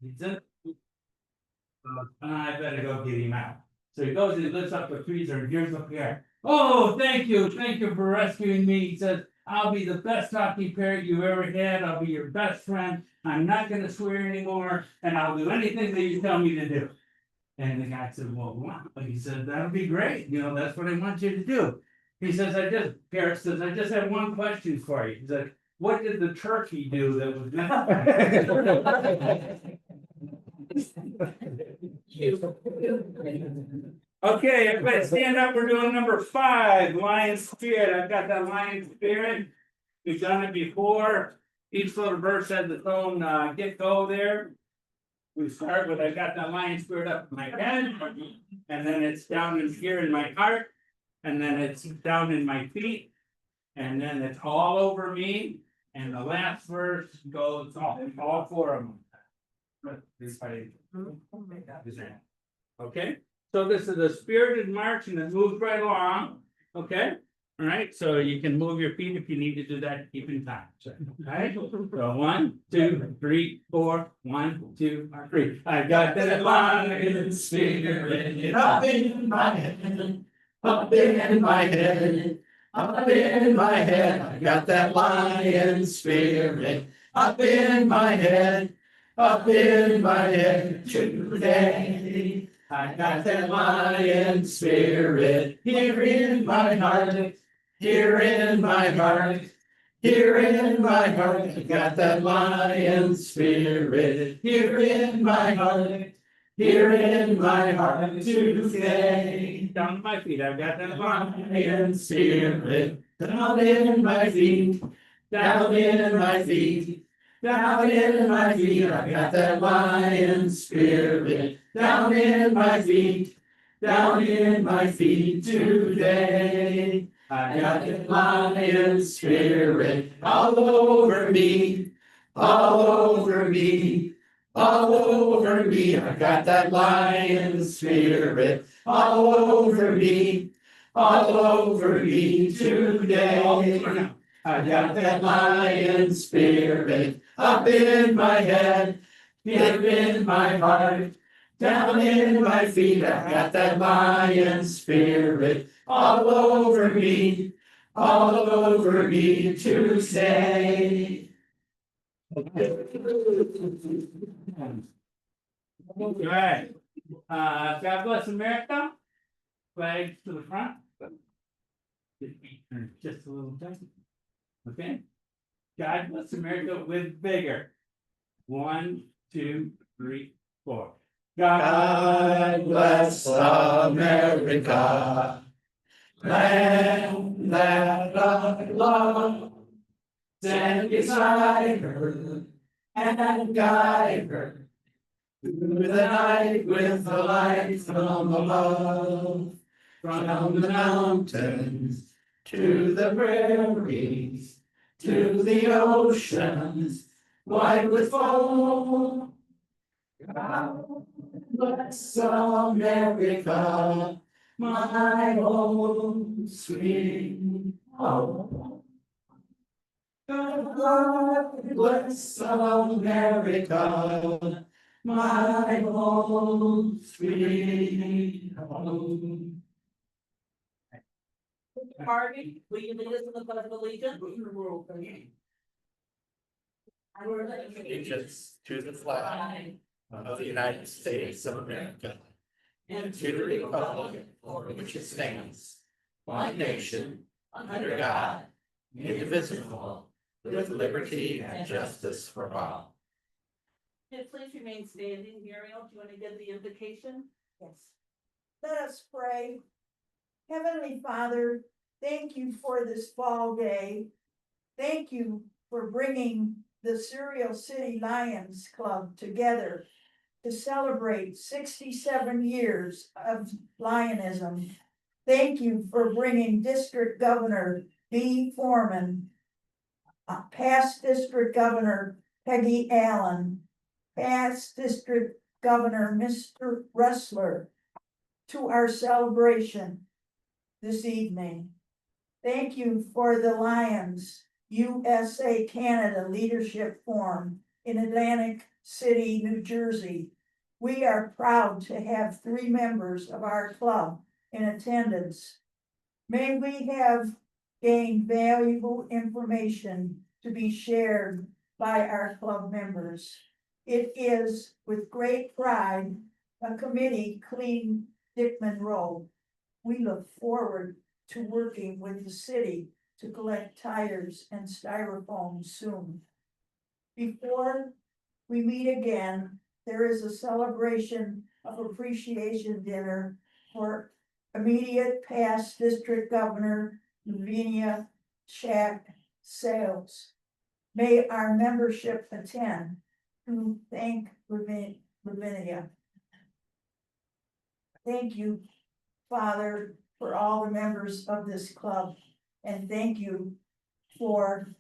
He's in. I better go get him out. So he goes and he lifts up the freezer and here's up here. Oh, thank you for rescuing me. He says, I'll be the best hockey parent you ever had. I'll be your best friend. I'm not gonna swear anymore, and I'll do anything that you tell me to do. And the guy said, well, wow. He said, that'll be great. You know, that's what I want you to do. He says, Garrett says, I just have one question for you. He's like, what did the turkey do that was Okay, everybody stand up. We're doing number 5, Lion Spirit. I've got that Lion Spirit. We've done it before. Each little verse has its own get-go there. We start with, I got that Lion Spirit up in my head, and then it's down in here in my heart, and then it's down in my feet, and then it's all over me, and the last verse goes all 4 of them. Okay, so this is a spirited march and it moves right along. Okay, all right, so you can move your feet if you need to do that to keep in time. Okay, so 1, 2, 3, 4, 1, 2, 3. I got that lion spirit up in my head, up in my head, up in my head. I got that lion spirit up in my head. Up in my head today, I got that lion spirit here in my heart, here in my heart, here in my heart. I got that lion spirit here in my heart, here in my heart today. Down to my feet, I've got that lion spirit down in my feet, down in my feet. Down in my feet, I got that lion spirit. Down in my feet today. I got that lion spirit all over me, all over me, all over me. I got that lion spirit all over me today. I got that lion spirit up in my head, here in my heart, down in my feet. I got that lion spirit all over me today. All right. God bless America. Flags to the front. Just a little bit. Okay. God bless America with vigor. 1, 2, 3, 4. God bless America, land that I love. Stand beside her and guide her through the night with the light from above. From the mountains to the prairies, to the oceans, white with foam. God bless America, my home, sweet home. God bless America, my home, sweet home. Harvey, will you lead us in the pledge of allegiance? Allegiance to the flag of the United States of America and to the republic for which it stands, one nation, under God, indivisible, with liberty and justice for all. Please remain standing. Muriel, do you want to give the invocation? Yes. Let us pray. Heavenly Father, thank you for this fall day. Thank you for bringing the Cereal City Lions Club together to celebrate 67 years of Lionism. Thank you for bringing District Governor Bea Furman, past District Governor Peggy Allen, past District Governor Mr. Ressler, to our celebration this evening. Thank you for the Lions USA Canada Leadership Forum in Atlantic City, New Jersey. We are proud to have 3 members of our club in attendance. May we have gained valuable information to be shared by our club members. It is with great pride a committee clean Dickman Road. We look forward to working with the city to collect tires and styrofoam soon. Before we meet again, there is a celebration of appreciation dinner for immediate past District Governor Lavinia Shack Sales. May our membership attend to thank Lavinia. Thank you, Father, for all the members of this club, and thank you for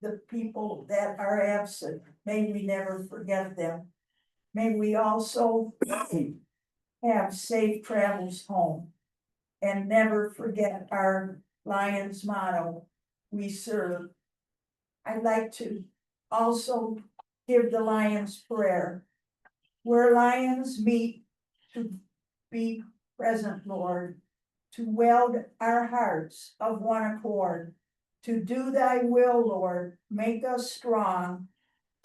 the people that are absent. May we never forget them. May we also have safe travels home. And never forget our Lions motto, we serve. I'd like to also give the Lions prayer. Where lions meet to be present, Lord, to weld our hearts of one accord, to do thy will, Lord, make us strong,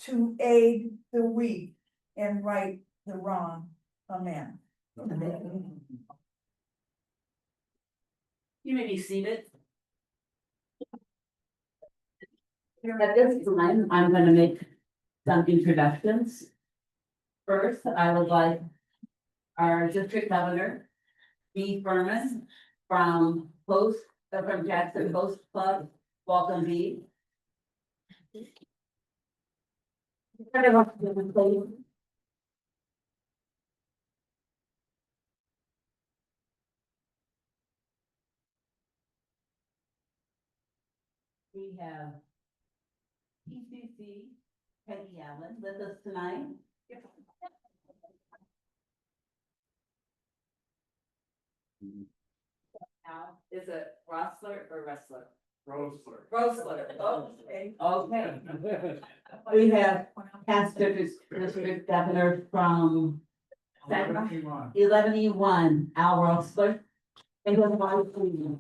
to aid the weak and right the wrong. Amen. You may be seated. At this time, I'm gonna make some introductions. First, I would like our district governor, Bea Furman, from Jackson Post Club, welcome Bee. We have PCC Peggy Allen with us tonight. Now, is it Rossler or Wrestler? Rosler. Rosler, okay. Okay. We have past district governor from 11E1, Al Rossler. And who was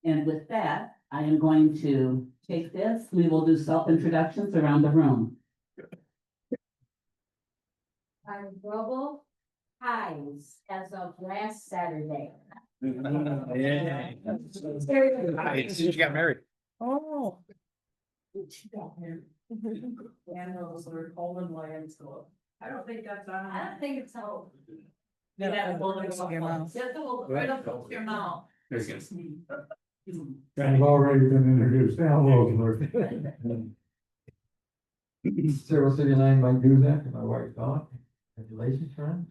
And with that, I am going to take this, we will do self-introductions around the room. Our global highs as of last Saturday. Yeah. Hey, since you got married. Oh. Animals are Coleman Lions Club. I don't think that's on. I don't think it's so. You gotta hold it up your mouth. You have to hold it right up to your mouth. I've already been introduced, Al Rosenberg. Cyril City Line, Mike Duzak, and my wife Dawn, congratulations, friends.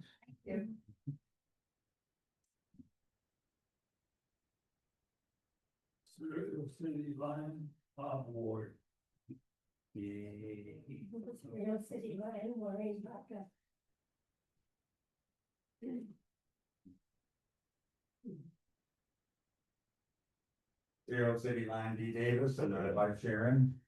Cyril City Line, Bob Ward. Real city, right, worried about that. Cyril City Line, D Davis, and my wife Sharon.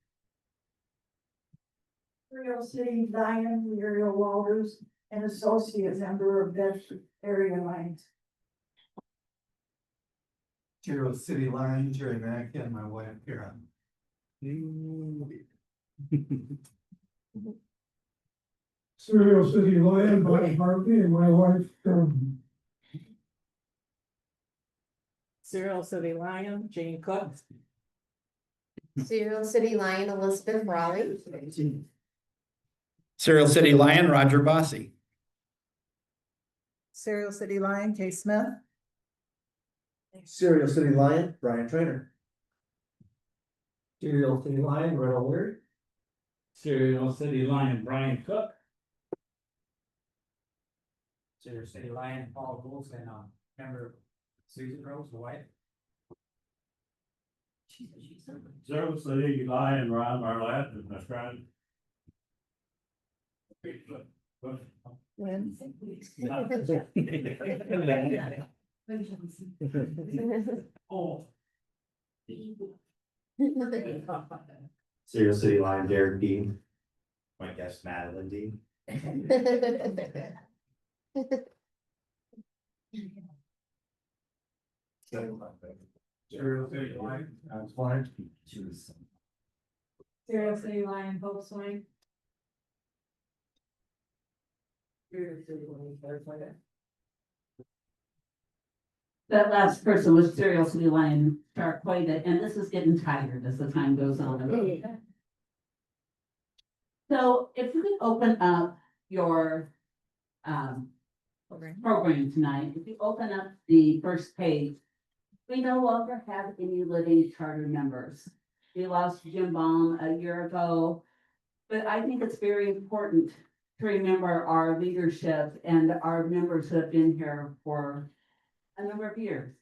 Real City Lion, Muriel Walters, and associate member of Bedford Area Lines. Cyril City Line, Jerry Mack, and my wife Karen. Cyril City Lion, Bob Harvey, and my wife Cyril City Lion, Jane Cook. Serial City Lion, Elizabeth Raleigh. Serial City Lion, Roger Bosse. Serial City Lion, Kay Smith. Serial City Lion, Brian Trainer. Cyril City Lion, Red Alert. Serial City Lion, Bryan Cook. Cyril City Lion, Paul Bulls, and member Susan Rose, the wife. Serial City Lion, Ron Marlette, and my friend. Lynn. Oh. Serial City Lion, Derek Dean. My guess, Madeline Dean. Serial City Lion. Serial City Lion, Hope Swank. That last person was Serial City Lion Starqueta, and this is getting tired as the time goes on. So if you could open up your program tonight, if you open up the first page, we no longer have any living charter members. We lost Jim Baum a year ago, but I think it's very important to remember our leadership and our members who have been here for a number of years.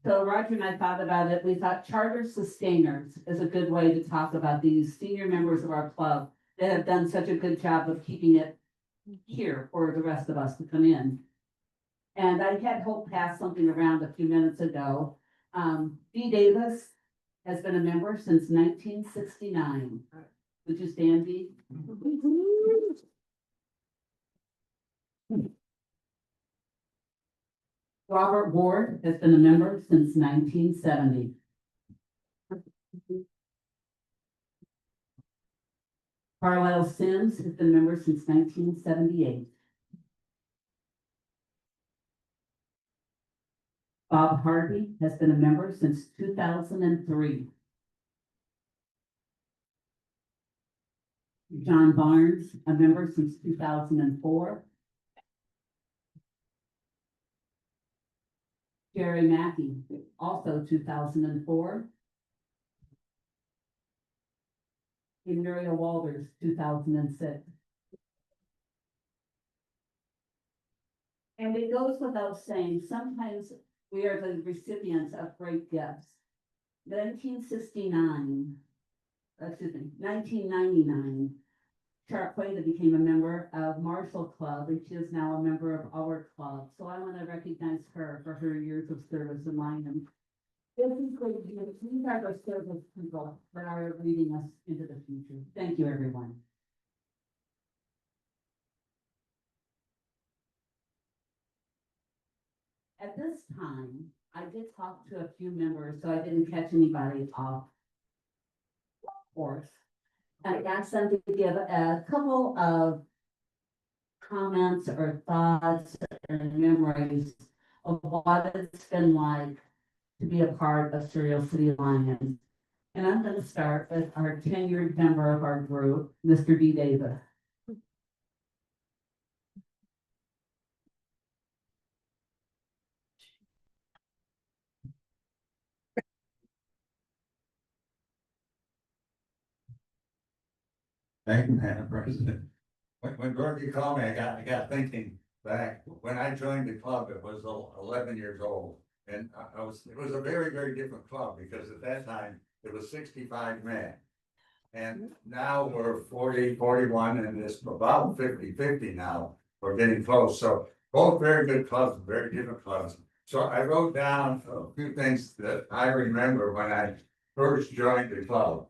So Roger and I thought about it. We thought charter sustainers is a good way to talk about these senior members of our club that have done such a good job of keeping it here for the rest of us to come in. And I had Hope pass something around a few minutes ago. Bee Davis has been a member since 1969. Would you stand, Bee? Robert Ward has been a member since 1970. Carlisle Sims has been a member since 1978. Bob Harvey has been a member since 2003. John Barnes, a member since 2004. Jerry Mackey, also 2004. And Muriel Walters, 2006. And it goes without saying, sometimes we are the recipients of great gifts. 1999, Charqueta became a member of Marshall Club, and she is now a member of our club. So I want to recognize her for her years of service in Lyman. This is great. These are the service people that are leading us into the future. Thank you, everyone. At this time, I did talk to a few members, so I didn't catch anybody off course. I asked them to give a couple of comments or thoughts and memories of what it's been like to be a part of Serial City Lions. And I'm going to start with our tenured member of our group, Mr. B. Davis. Thank you, Madam President. When Dorothy called me, I got thinking back, when I joined the club, it was 11 years old. And it was a very, very different club because at that time, it was 65 men. And now we're 40, 41, and it's about 50-50 now. We're getting close. So both very good clubs, very different clubs. So I wrote down a few things that I remember when I first joined the club.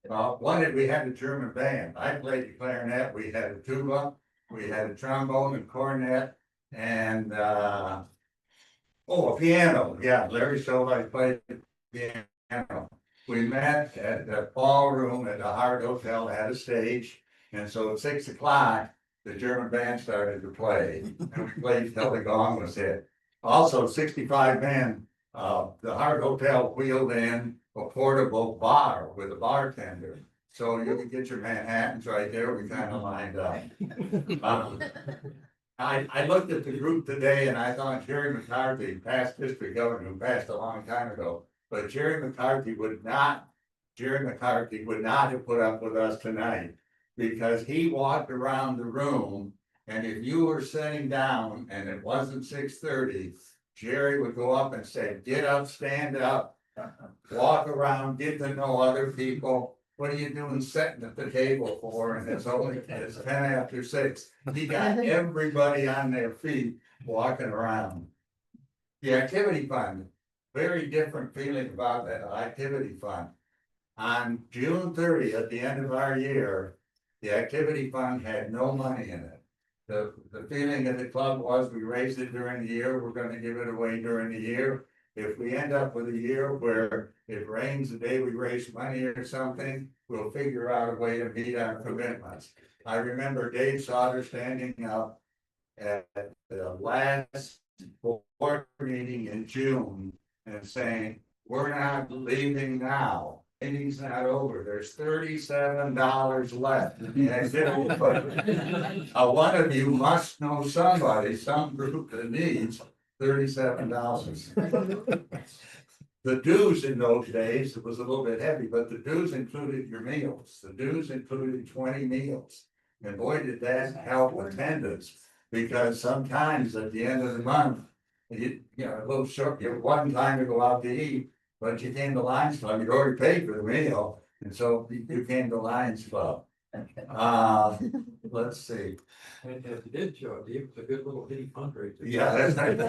One, we had a German band. I played the clarinet. We had a tuba, we had a trombone and cornet, and a piano. Yeah, Larry Silva played the piano. We met at the ballroom at the Hart Hotel, had a stage, and so at 6 o'clock, the German band started to play, and we played till the gong was hit. Also, 65 men, the Hart Hotel wheeled in a portable bar with a bartender. So you could get your Manhattans right there, we kind of lined up. I looked at the group today and I thought Jerry McCarthy, past district governor who passed a long time ago, but Jerry McCarthy would not have put up with us tonight because he walked around the room and if you were sitting down and it wasn't 6:30, Jerry would go up and say, get up, stand up, walk around, get to know other people. What are you doing sitting at the table for? And it's 10 after 6. He got everybody on their feet walking around. The activity fund, very different feeling about that activity fund. On June 30th, at the end of our year, the activity fund had no money in it. The feeling of the club was we raised it during the year, we're gonna give it away during the year. If we end up with a year where it rains the day we raise money or something, we'll figure out a way to meet our commitments. I remember Dave Sauter standing up at the last board meeting in June and saying, we're not leaving now. Meeting's not over. There's $37 left in the activity fund. One of you must know somebody, some group that needs $37. The dues in those days, it was a little bit heavy, but the dues included your meals. The dues included 20 meals. And boy, did that help attendance, because sometimes at the end of the month, you know, a little short, you have one time to go out to eat, but you came to Lions Club, you'd already paid for the meal, and so you came to Lions Club. Let's see. And if you did show up, it was a good little bitty fundraiser. Yeah, that's right.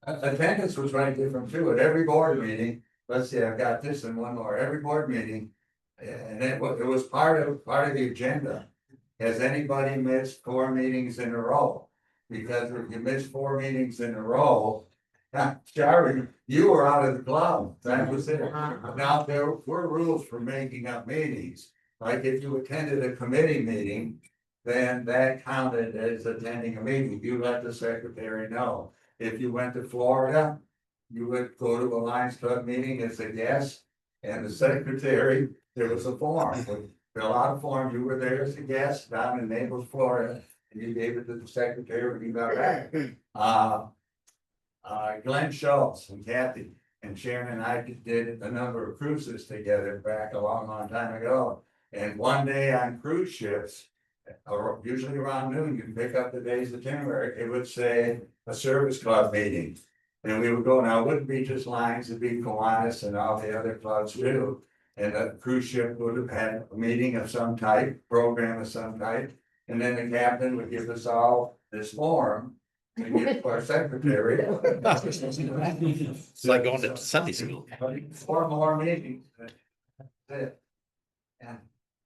Attendance was right different too. At every board meeting, let's see, I've got this and one more, every board meeting. And it was part of the agenda. Has anybody missed 4 meetings in a row? Because if you miss 4 meetings in a row, Shari, you were out of the club. That was it. Now, there were rules for making up meetings. Like if you attended a committee meeting, then that counted as attending a meeting. You let the secretary know. If you went to Florida, you would go to a Lions Club meeting as a guest, and the secretary, there was a form, would fill out a form. You were there as a guest down in Naples, Florida, and you gave it to the secretary when you got back. Glenn Schultz and Kathy and Sharon and I did a number of cruises together back a long time ago. And one day on cruise ships, or usually around noon, you can pick up the day's itinerary, it would say a service club meeting. And we would go, now it wouldn't be just Lions, it'd be Kiwanis and all the other clubs too. And a cruise ship would have had a meeting of some type, program of some type. And then the captain would give us all this form to give to our secretary. It's like going to Sunday school. 4 more meetings. That's it. And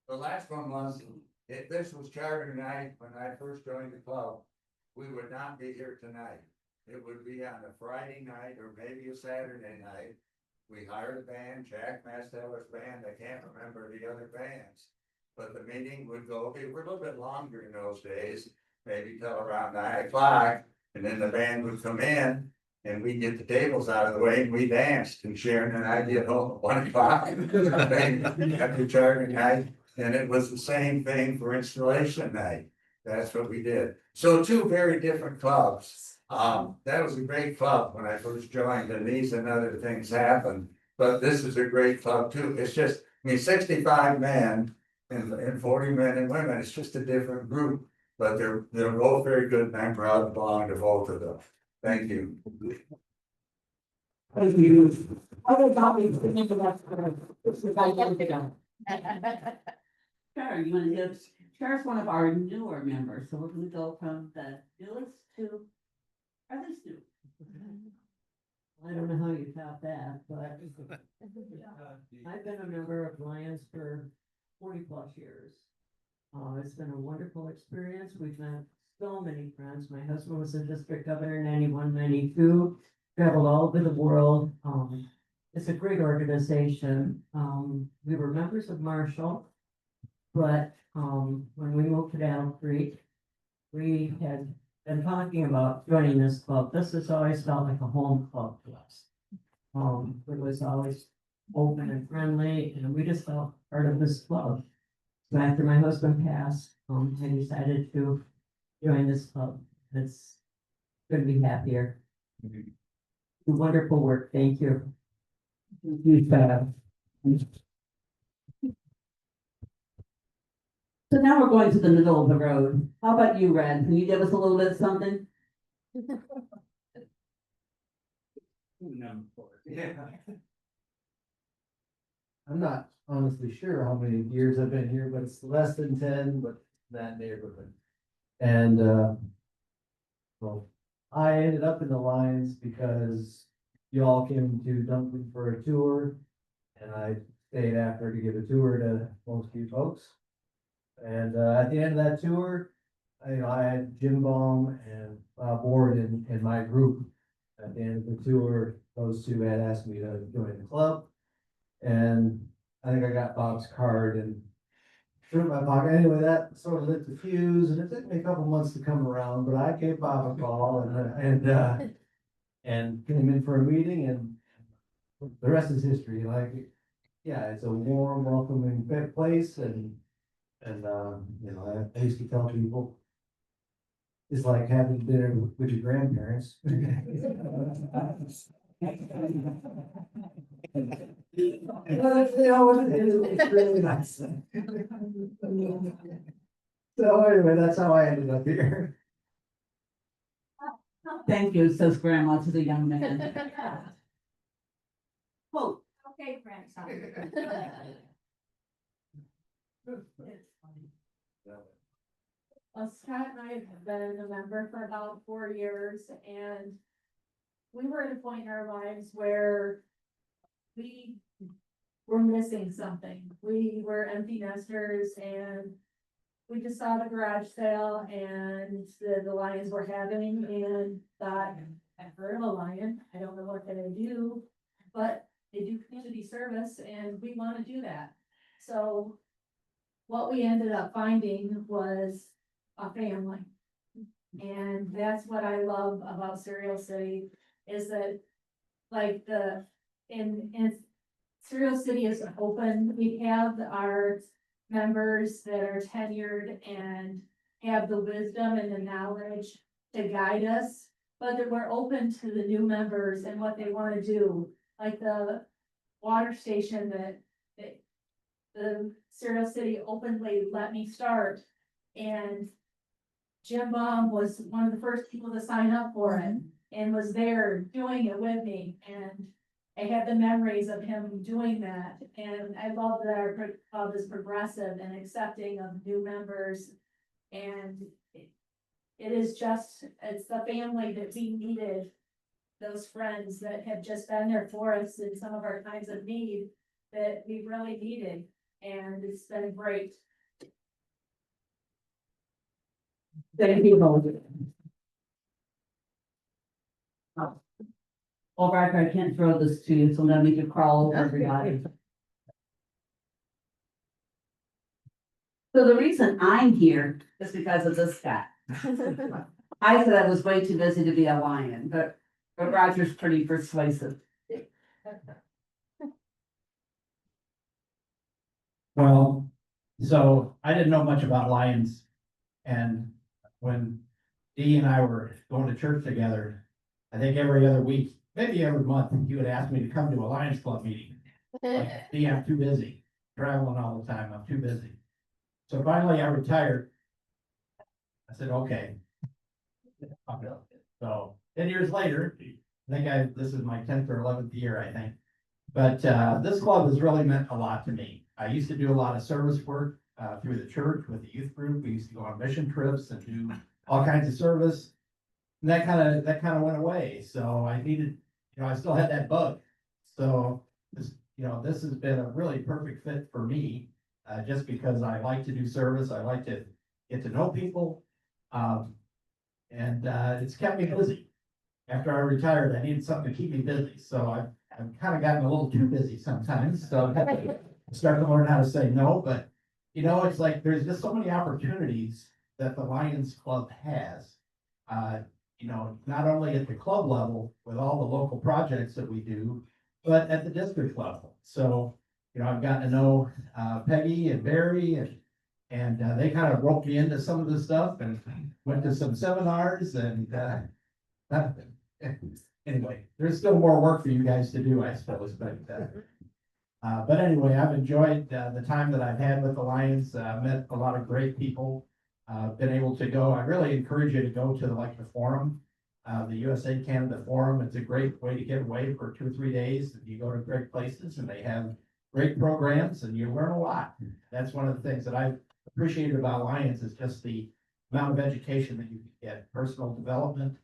the last one was, if this was charter night, when I first joined the club, we would not be here tonight. It would be on a Friday night or maybe a Saturday night. We hired a band, Jack Masteller's band, I can't remember the other bands. But the meeting would go, they were a little bit longer in those days, maybe till around 9 o'clock. And then the band would come in and we'd get the tables out of the way and we danced. And Sharon and I get home at 1 o'clock after charter night. And it was the same thing for installation night. That's what we did. So 2 very different clubs. That was a great club when I first joined, and these and other things happened. But this is a great club too. It's just, I mean, 65 men and 40 men and women. It's just a different group, but they're both very good, and I'm proud to belong to both of them. Thank you. Thank you. Other topics, Sure, you want to give, Cher's one of our newer members, so we're gonna go from the newest to others new. I don't know how you top that, but I've been a member of Lions for 40+ years. It's been a wonderful experience. We've met so many friends. My husband was a district governor, 91, 92, traveled all over the world. It's a great organization. We were members of Marshall, but when we moved to Battle Creek, we had been talking about joining this club. This has always felt like a home club to us. It was always open and friendly, and we just felt part of this club. So after my husband passed, I decided to join this club. It's good to be happier. Wonderful work. Thank you. So now we're going to the middle of the road. How about you, Red? Can you give us a little bit of something? Yeah. I'm not honestly sure how many years I've been here, but it's less than 10, but that neighborhood. And well, I ended up in the Lions because you all came to Duncan for a tour. and I stayed after to give a tour to most of you folks. And, at the end of that tour, I had Jim Baum and Bob Ward in my group. At the end of the tour, those two had asked me to join the club. And I think I got Bob's card and threw it in my pocket. Anyway, that sort of lit the fuse, and it took me a couple months to come around, but I gave Bob a call and came in for a meeting, and the rest is history. Like, yeah, it's a warm, welcoming place, and I used to tell people it's like having dinner with your grandparents. It's really nice. So anyway, that's how I ended up here. Thank you, says grandma to the young man. Well, Okay, grandson. Well, Scott and I have been a member for about 4 years, and we were at a point in our lives where we were missing something. We were empty nesters, and we just saw the garage sale and the Lions were having, and thought, I've heard of a Lion, I don't know what they do, but they do community service, and we want to do that. So what we ended up finding was a family. And that's what I love about Cereal City, is that like in Cereal City is open, we have our members that are tenured and have the wisdom and the knowledge to guide us, but that we're open to the new members and what they want to do, like the water station that the Cereal City openly let me start. And Jim Baum was one of the first people to sign up for it and was there doing it with me. And I had the memories of him doing that. And I love that our club is progressive and accepting of new members. And it is just, it's the family that we needed, those friends that have just been there for us in some of our times of need that we really needed. And it's been great. thank you, both. Well, Roger, I can't throw this to you, so I'm gonna make you crawl over everybody. So the reason I'm here is because of this guy. I said I was way too busy to be a lion, but Roger's pretty persuasive. Well, so I didn't know much about Lions. And when Dee and I were going to church together, I think every other week, maybe every month, he would ask me to come to a Lions Club meeting. Like, Dee, I'm too busy, traveling all the time, I'm too busy. So finally I retired. I said, okay. So 10 years later, I think this is my 10th or 11th year, I think. But this club has really meant a lot to me. I used to do a lot of service work through the church with the youth group. We used to go on mission trips and do all kinds of service. And that kind of went away. So I needed, I still had that bug. So this has been a really perfect fit for me, just because I like to do service. I like to get to know people. And it's kept me busy. After I retired, I needed something to keep me busy. So I've kind of gotten a little too busy sometimes. So I have to start to learn how to say no. But, it's like there's just so many opportunities that the Lions Club has. Not only at the club level with all the local projects that we do, but at the district level. So, I've gotten to know Peggy and Barry, and they kind of roped me into some of this stuff and went to some seminars and anyway, there's still more work for you guys to do, I suppose, but anyway, I've enjoyed the time that I've had with the Lions, met a lot of great people, been able to go. I really encourage you to go to the forum, the USA Canada Forum. It's a great way to get away for 2 or 3 days. You go to great places and they have great programs and you learn a lot. That's one of the things that I've appreciated about Lions is just the amount of education that you can get, personal development,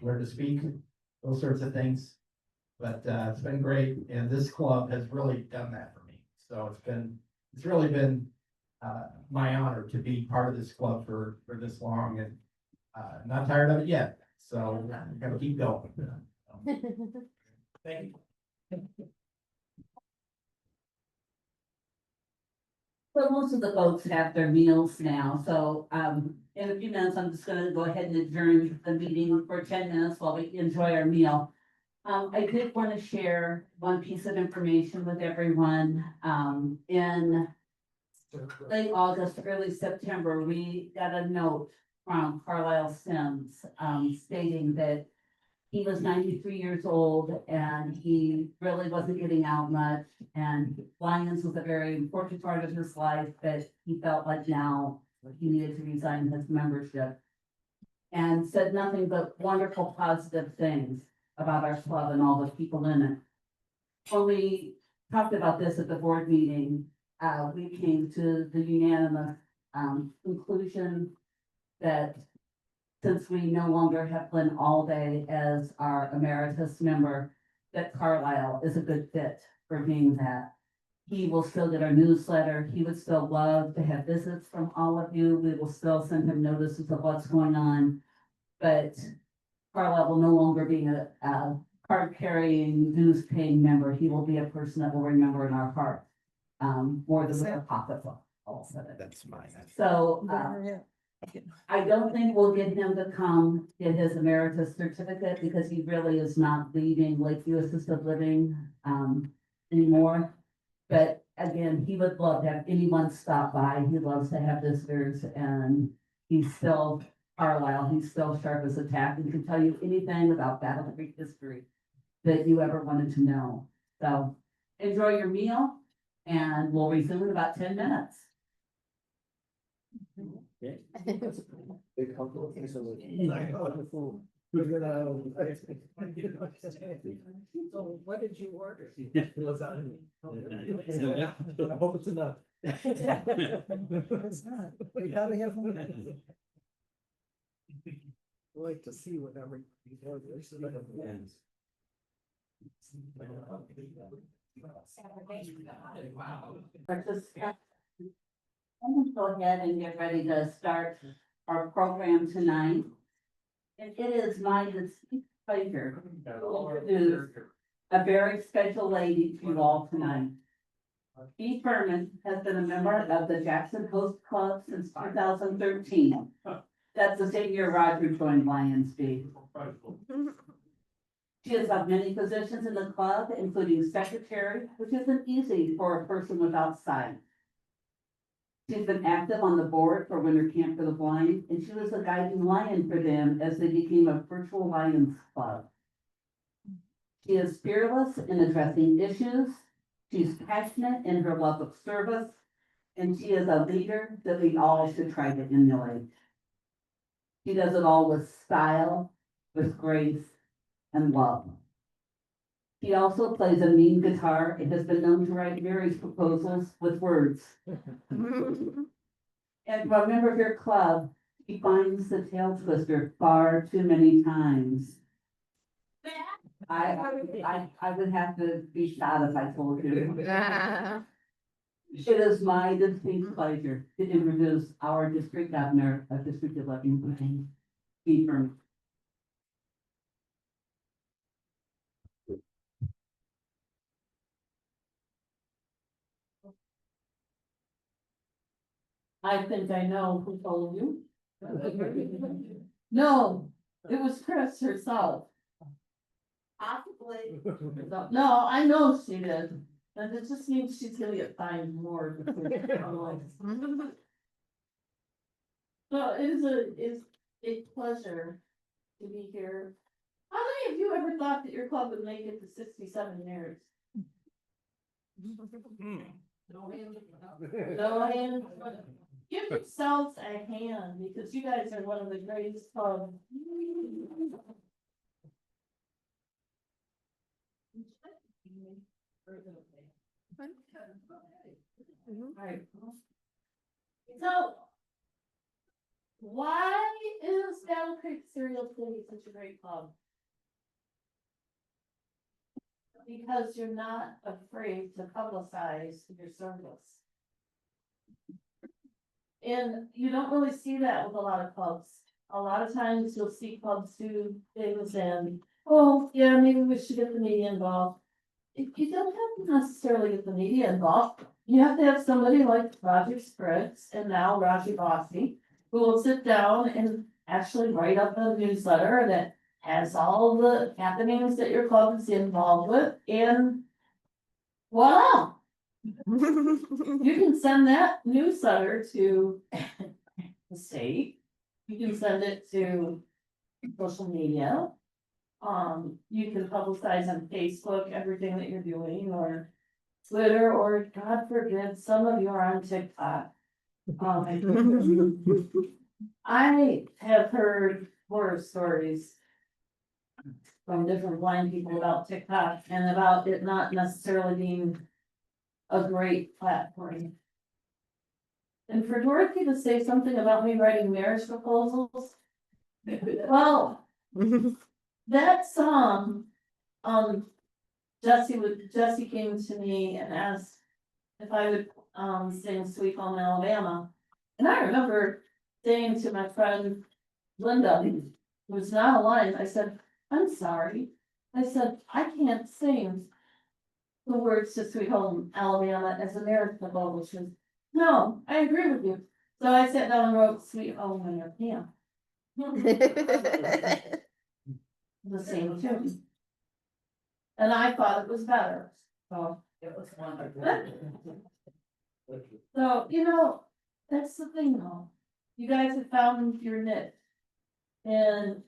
where to speak, those sorts of things. But, it's been great, and this club has really done that for me. So it's really been, my honor to be part of this club for this long, and, not tired of it yet. So I'm gonna keep going. Thank you. So most of the folks have their meals now, so, in a few minutes, I'm just gonna go ahead and adjourn the meeting for 10 minutes while we enjoy our meal. I did want to share one piece of information with everyone. In late August, early September, we got a note from Carlisle Sims, stating that he was 93 years old and he really wasn't getting out much. And Lions was a very important part of his life, but he felt like now he needed to resign his membership. And said nothing but wonderful, positive things about our club and all the people in it. When we talked about this at the board meeting, we came to the unanimous conclusion that since we no longer have Glenn Alday as our emeritus member, that Carlisle is a good fit for being that. He will still get our newsletter. He would still love to have visits from all of you. We will still send him notices of what's going on. But Carlisle will no longer be a card-carrying, dues-paying member. He will be a person that will remember in our heart, more than a pocketbook. That's mine. So, I don't think we'll get him to come get his emeritus certificate because he really is not leaving Lakeview Assisted Living, anymore. But again, he would love to have anyone stop by. He loves to have visitors, and he's still Carlisle. He's still sharp as a tack and can tell you anything about Battle Creek history that you ever wanted to know. So enjoy your meal, and we'll resume in about 10 minutes. Big humble. So what did you order? I hope it's enough. We gotta have one. Like to see what everybody orders. I'm gonna go ahead and get ready to start our program tonight. And it is my distinct pleasure to introduce a very special lady to you all tonight. Bea Furman has been a member of the Jackson Host Club since 2013. That's the same year Roger joined Lions Bee. She has held many positions in the club, including secretary, which isn't easy for a person without sight. She's been active on the board for Winter Camp for the Blind, and she was a guiding lion for them as they became a virtual Lions Club. She is fearless in addressing issues. She's passionate in her love of service, and she is a leader that we all should try to emulate. She does it all with style, with grace, and love. He also plays a mean guitar and has been known to write marriage proposals with words. And for a member of your club, he finds the tail twister far too many times. I would have to be shot if I told you. It is my distinct pleasure to introduce our district governor of District 11, Bea Furman. I think I know who told you. No, it was Chris herself. Possibly. No, I know she did. And it just means she's gonna get fined more. So it's a pleasure to be here. How many of you ever thought that your club would make it to 67 years? No hands. Give yourselves a hand because you guys are one of the greatest clubs. Right. So, why is Battle Creek Cereal City such a great club? because you're not afraid to publicize your service. And you don't really see that with a lot of clubs. A lot of times you'll see clubs do things and, oh, yeah, maybe we should get the media involved. You don't have to necessarily get the media involved. You have to have somebody like Roger Spritz and now Roger Bosse, who will sit down and actually write up a newsletter that has all the happenings that your club is involved with, and voila! You can send that newsletter to the state, you can send it to social media. You can publicize on Facebook everything that you're doing, or Twitter, or God forbid, some of you are on TikTok. I have heard horror stories from different blind people about TikTok and about it not necessarily being a great platform. And for Dorothy to say something about me writing marriage proposals, well, that song, Jesse came to me and asked if I would, sing Sweet Home Alabama. And I remember saying to my friend Linda, who was not alive, I said, I'm sorry. I said, I can't sing the words to Sweet Home Alabama as a marriage proposal. She says, no, I agree with you. So I sat down and wrote Sweet Home Alabama. The same tune. And I thought it was better, so. It was wonderful. So, you know, that's the thing though. You guys have found your niche. And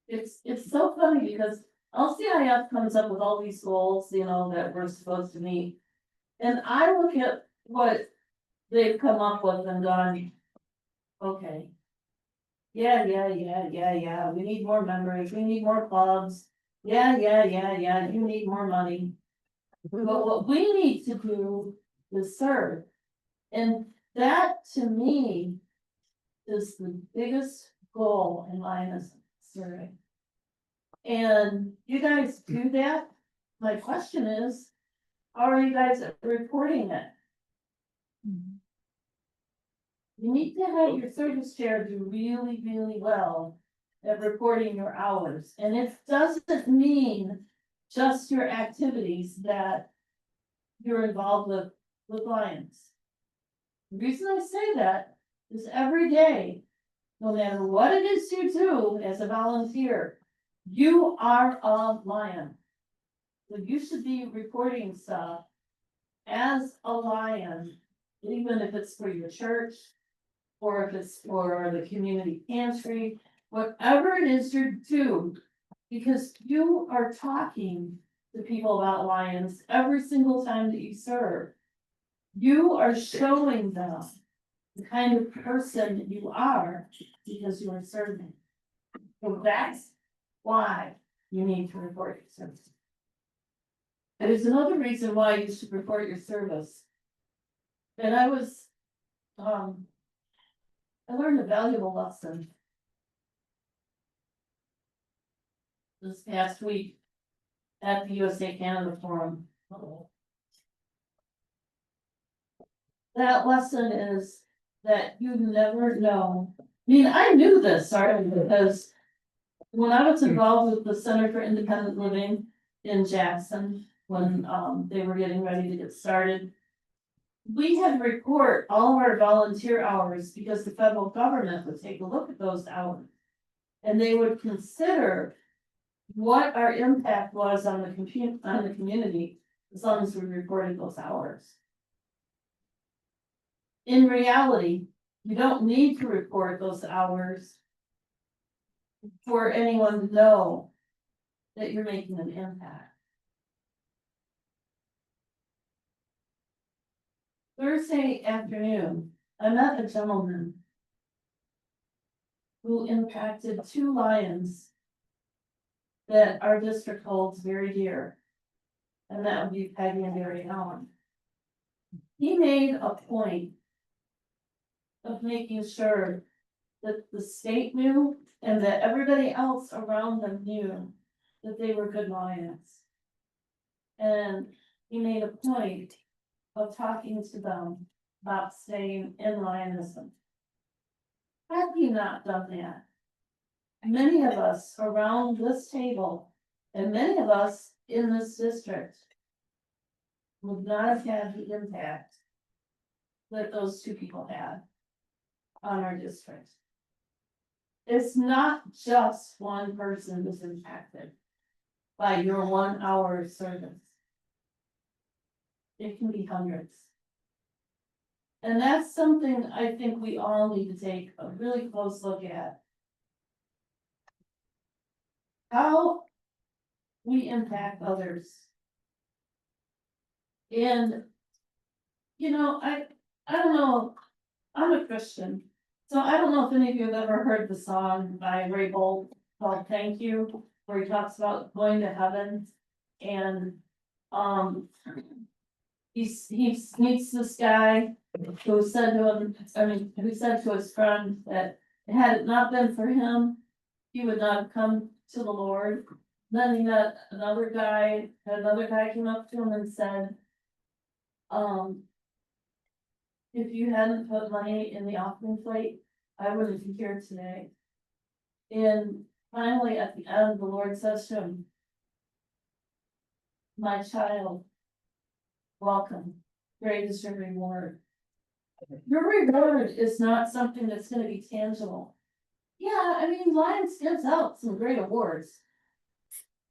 it's so funny because LCIF comes up with all these goals, you know, that we're supposed to meet. And I look at what they've come up with and gone, okay. Yeah, we need more members, we need more clubs. Yeah, you need more money. But what we need to do is serve. And that to me is the biggest goal in Lioness serving. And you guys do that. My question is, how are you guys reporting it? You need to have your service chair do really, really well at reporting your hours. And it doesn't mean just your activities that you're involved with Lions. The reason I say that is every day, no matter what it is you do as a volunteer, you are a Lion. So you should be reporting stuff as a Lion, even if it's for your church, or if it's for the community pantry, whatever it is you do, because you are talking to people about Lions every single time that you serve. You are showing them the kind of person that you are because you are serving. So that's why you need to report your service. And there's another reason why you should report your service. And I learned a valuable lesson this past week at the USA Canada Forum. That lesson is that you never know. I mean, I knew this already because when I was involved with the Center for Independent Living in Jackson, when they were getting ready to get started, we had to report all of our volunteer hours because the federal government would take a look at those hours. And they would consider what our impact was on the community as long as we reported those hours. In reality, you don't need to report those hours for anyone to know that you're making an impact. Thursday afternoon, I met a gentleman who impacted 2 Lions that our district holds very dear, and that would be Peggy and Peggy Allen. He made a point of making sure that the state knew and that everybody else around them knew that they were good Lions. And he made a point of talking to them about staying in Lionism. Had he not done that, many of us around this table and many of us in this district would not have had the impact that those two people had on our district. It's not just one person who's impacted by your 1 hour service. It can be hundreds. And that's something I think we all need to take a really close look at. How we impact others. And, you know, I don't know, I'm a Christian, so I don't know if any of you have ever heard the song by Ray Bolt called Thank You, where he talks about going to heaven. And, he meets this guy who said to him, who said to his friend that had it not been for him, he would not have come to the Lord. Then he met another guy came up to him and said, if you hadn't put money in the offering plate, I wouldn't be here today. And finally, at the end, the Lord says to him, my child, welcome, great is your reward. Your reward is not something that's gonna be tangible. Yeah, I mean, Lions gives out some great awards.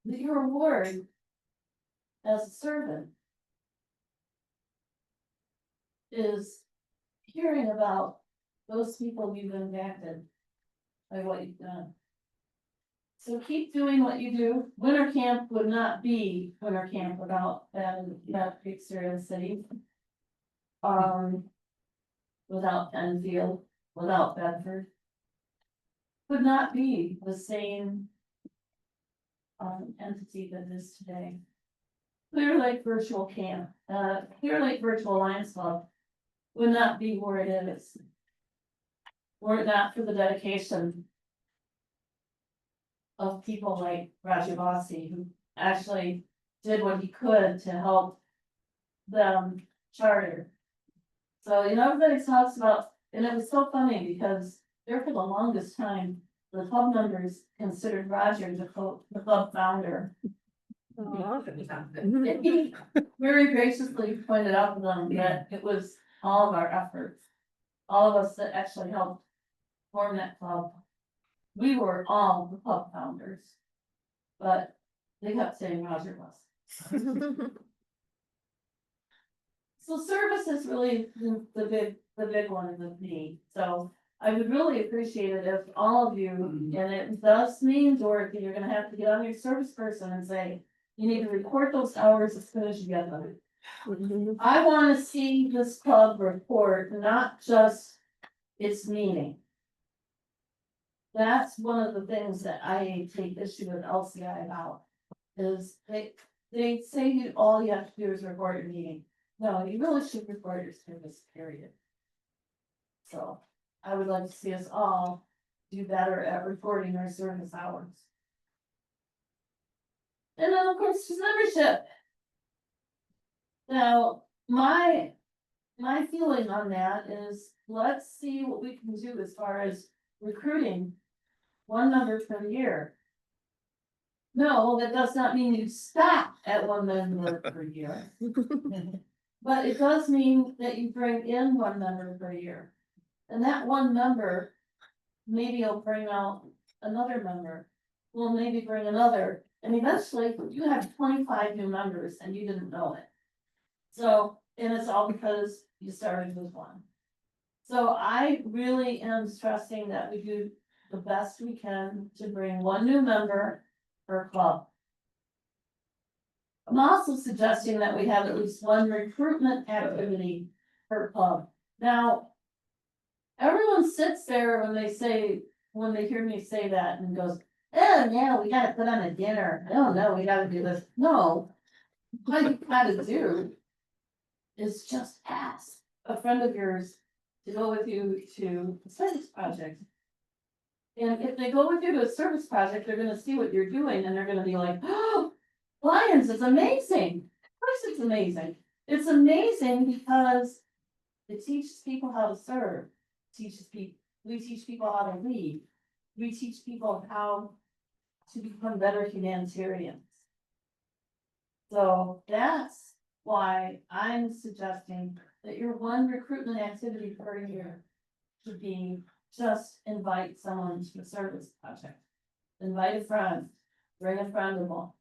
But your reward as a servant is hearing about those people you've impacted by what you've done. So keep doing what you do. Winter camp would not be winter camp without that big Syrian city. Without Enfield, without Bedford. Would not be the same entity that is today. Clear Lake Virtual Camp, Clear Lake Virtual Lions Club would not be where it is. Were it not for the dedication of people like Roger Bosse, who actually did what he could to help them charter. So, you know, everybody talks about, and it was so funny because there for the longest time, the club members considered Roger the club founder. And he very graciously pointed out to them that it was all of our efforts, all of us that actually helped form that club. We were all the club founders, but they kept saying Roger was. So service is really the big one with me. So I would really appreciate it if all of you, and it does mean, Dorothy, you're gonna have to get on your service person and say, you need to report those hours as soon as you get them. I wanna see this club report, not just its meaning. That's one of the things that I take issue with LCI about, is they say all you have to do is report your meeting. No, you really should report your service, period. So I would like to see us all do better at reporting our service hours. And then of course, just membership. Now, my feeling on that is, let's see what we can do as far as recruiting one member per year. No, that does not mean you stop at one member per year. But it does mean that you bring in one member per year. And that one member, maybe you'll bring out another member. Well, maybe bring another, and eventually you have 25 new members and you didn't know it. So, and it's all because you started with one. So I really am stressing that we do the best we can to bring one new member per club. I'm also suggesting that we have at least one recruitment activity per club. Now, everyone sits there when they hear me say that and goes, oh, yeah, we gotta put on a dinner. Oh, no, we gotta do this. No, what you gotta do is just ask a friend of yours to go with you to a service project. And if they go with you to a service project, they're gonna see what you're doing and they're gonna be like, oh, Lions is amazing. course it's amazing. It's amazing because it teaches people how to serve, we teach people how to lead. We teach people how to become better humanitarians. So that's why I'm suggesting that your one recruitment activity per year should be just invite someone to a service project. Invite a friend, bring a friend along,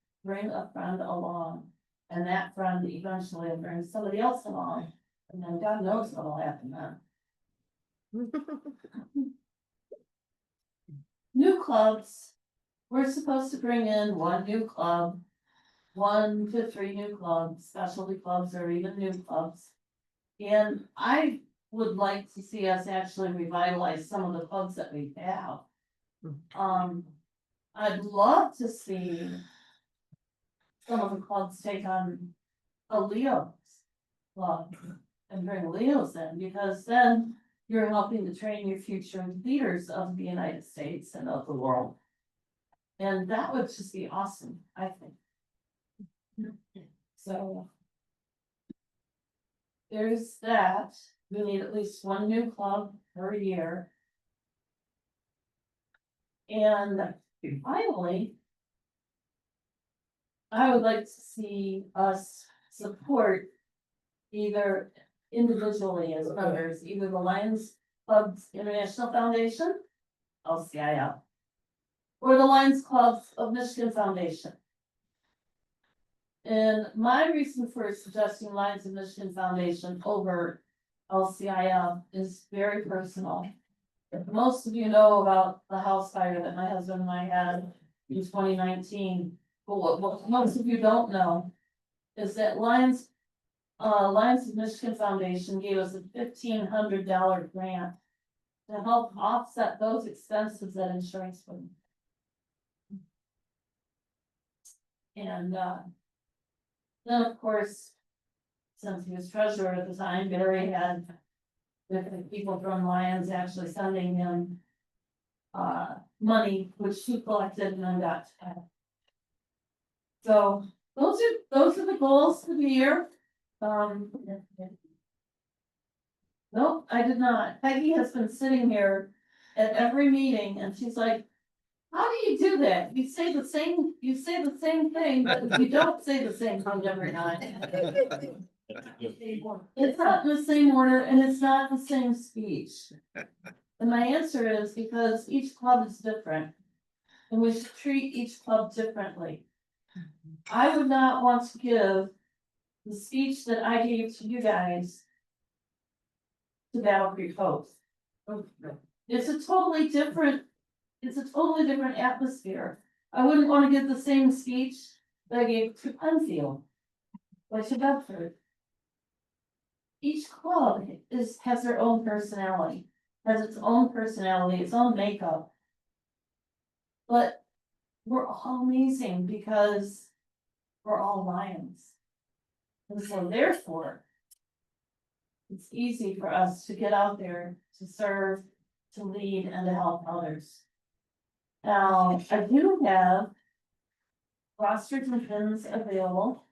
and that friend eventually will bring somebody else along, and then God knows what'll happen then. New clubs, we're supposed to bring in one new club, 1 to 3 new clubs, specialty clubs or even new clubs. And I would like to see us actually revitalize some of the clubs that we have. I'd love to see some of the clubs take on a Leo's club and bring Leo's in, because then you're helping to train your future leaders of the United States and of the world. And that would just be awesome, I think. So there's that. We need at least one new club per year. And finally, I would like to see us support either individually as members, either the Lions Clubs International Foundation, LCIF, or the Lions Clubs of Michigan Foundation. And my reason for suggesting Lions of Michigan Foundation over LCIF is very personal. Most of you know about the house fire that my husband and I had in 2019. But what most of you don't know is that Lions of Michigan Foundation gave us a $1,500 grant to help offset those expenses that insurance would. And then, of course, since he was treasurer at the time, Barry had the people from Lions actually sending him money, which he collected and then got to pay. So those are the goals for the year. Nope, I did not. Peggy has been sitting here at every meeting and she's like, how do you do that? You say the same thing, but you don't say the same thing every night. It's not in the same order and it's not the same speech. And my answer is because each club is different and we should treat each club differently. I would not want to give the speech that I gave to you guys to Battle Creek Host. It's a totally different atmosphere. I wouldn't want to give the same speech that I gave to Penfield or to Bedford. Each club has their own personality, its own makeup. But we're all amazing because we're all Lions. And so therefore, it's easy for us to get out there, to serve, to lead, and to help others. Now, I do have rosters and pins available.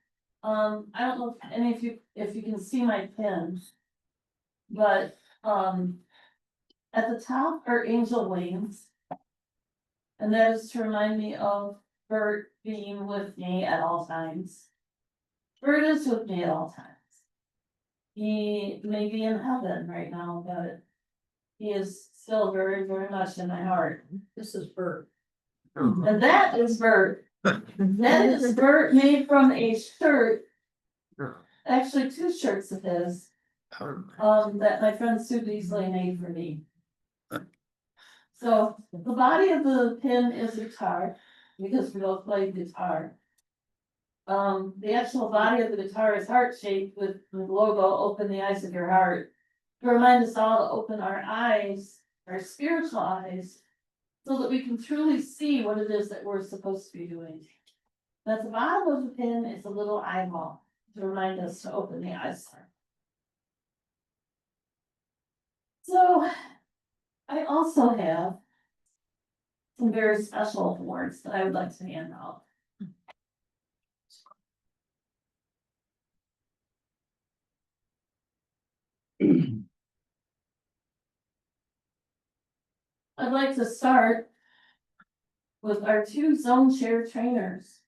I don't know if any of you, if you can see my pins, but at the top are angel wings. And that is to remind me of Bert being with me at all times. Bert is with me at all times. He may be in heaven right now, but he is still very, very much in my heart. This is Bert. And that is Bert. That is Bert made from a shirt. Actually, 2 shirts of his. That my friend Sue Beasley made for me. So the body of the pin is a guitar, because we both play guitar. The actual body of the guitar is heart shaped with the logo, open the eyes of your heart. To remind us all to open our eyes, our spiritual eyes, so that we can truly see what it is that we're supposed to be doing. At the bottom of the pin is a little eyeball to remind us to open the eyes. So I also have some very special awards that I would like to hand out. I'd like to start with our two zone chair trainers.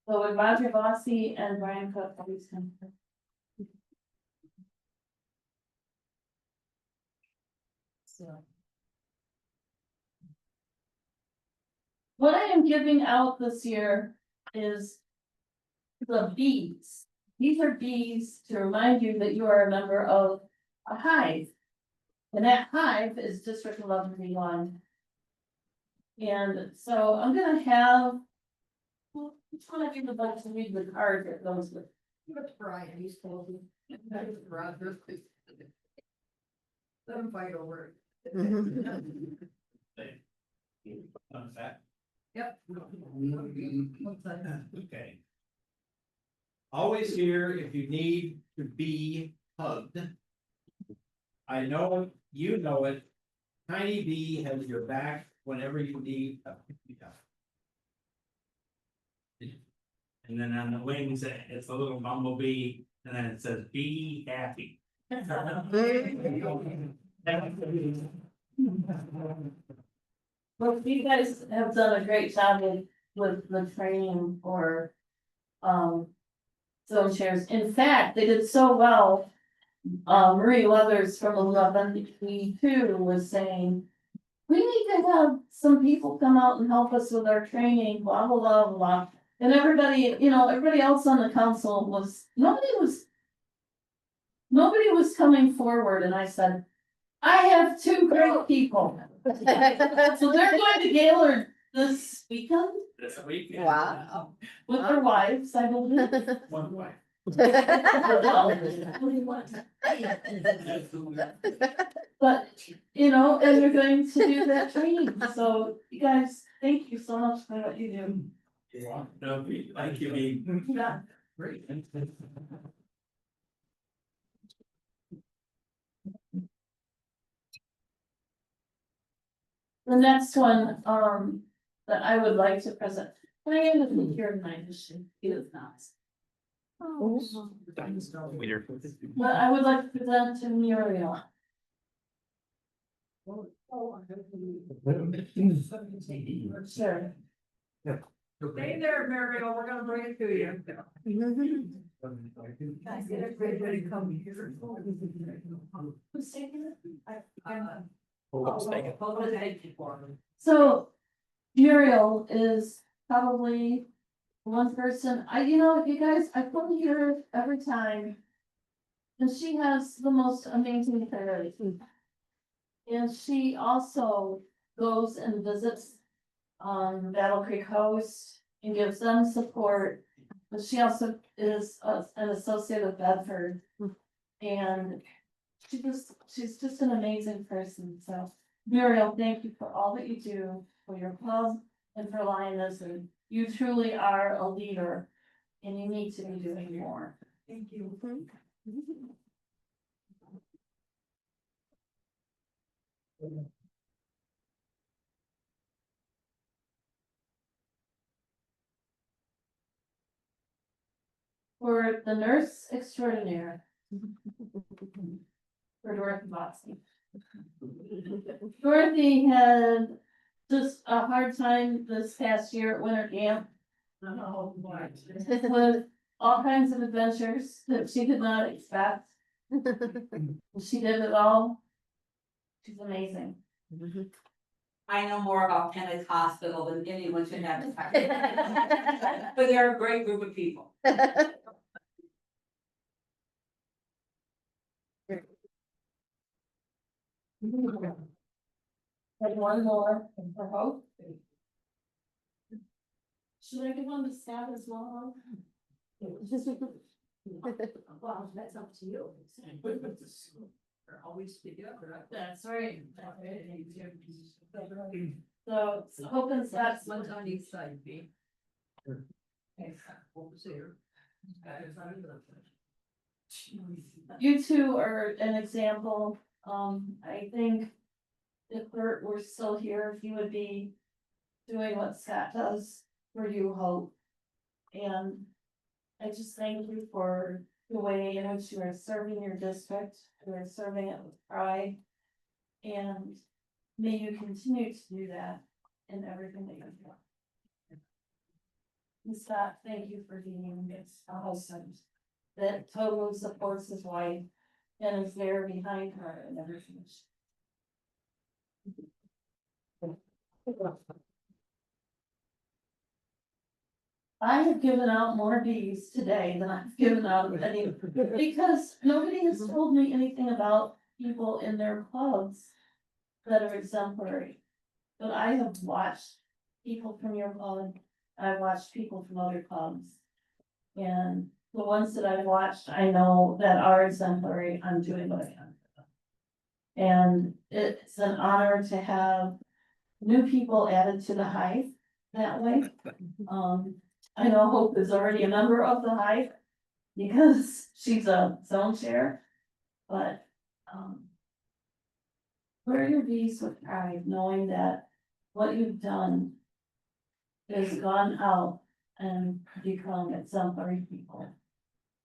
So with Roger Bosse and Bryan Cook, please come. What I am giving out this year is the bees. These are bees to remind you that you are a member of a hive. And that hive is District 1131. And so I'm gonna have. Well, which one of you would like to read the card that goes with? Give it to Brian, he's told me. Roger. Let him fight over it. Yep. Okay. Always here if you need to be hugged. I know, you know it. Tiny Bee has your back whenever you need a pick-me-up. And then on the wings, it's a little bumblebee, and then it says, be happy. Well, you guys have done a great job with the training for, zone chairs. In fact, they did so well. Marie Weathers from 11E2 was saying, we need to have some people come out and help us with our training, blah, blah, blah, blah. And everybody, you know, everybody else on the council was, nobody was coming forward, and I said, I have two great people. So they're going to Gaylord this weekend This weekend. Wow. with their wives, I believe. One way. But, you know, and you're going to do that training, so you guys, thank you so much for what you do. No, thank you, Bea. Yeah. Great. The next one, that I would like to present, can I end it here tonight? It is not. But I would like to present to Muriel. Sure. Stay there, Mariel, we're gonna bring it to you. Guys, get everybody to come here. Who's taking it? So, So Muriel is probably one person, you know, you guys, I come here every time. And she has the most amazing clarity. And she also goes and visits Battle Creek Host and gives them support. But she also is an associate of Bedford. And she's just an amazing person, so Muriel, thank you for all that you do, for your club and for Lioness, and you truly are a leader. And you need to be doing more. thank you. For the nurse extraordinaire. For Dorothy Bosse. Dorothy had just a hard time this past year at winter camp. With all kinds of adventures that she did not expect. She did it all. She's amazing. I know more about Kenneth Hospital than anyone should have. But they're a great group of people. And one more for Hope. Should I give one to Scott as well? Well, that's up to you. We're always together. That's right. So Hope and Scott's. One's on each side, B. What was here? You two are an example. I think if Bert were still here, he would be doing what Scott does for you, Hope. And I just thank you for the way in which you are serving your district, you are serving it with pride. And may you continue to do that in everything that you do. And Scott, thank you for being a husband that totally supports his wife and is there behind her and everything. I have given out more Bs today than I've given out any, because nobody has told me anything about people in their clubs that are exemplary. But I have watched people from your club, I've watched people from other clubs. And the ones that I've watched, I know that are exemplary, I'm doing what I can for them. And it's an honor to have new people added to the Hive that way. I know Hope is already a member of the Hive because she's a zone chair, but, wear your V's with pride, knowing that what you've done is gone out and become exemplary people.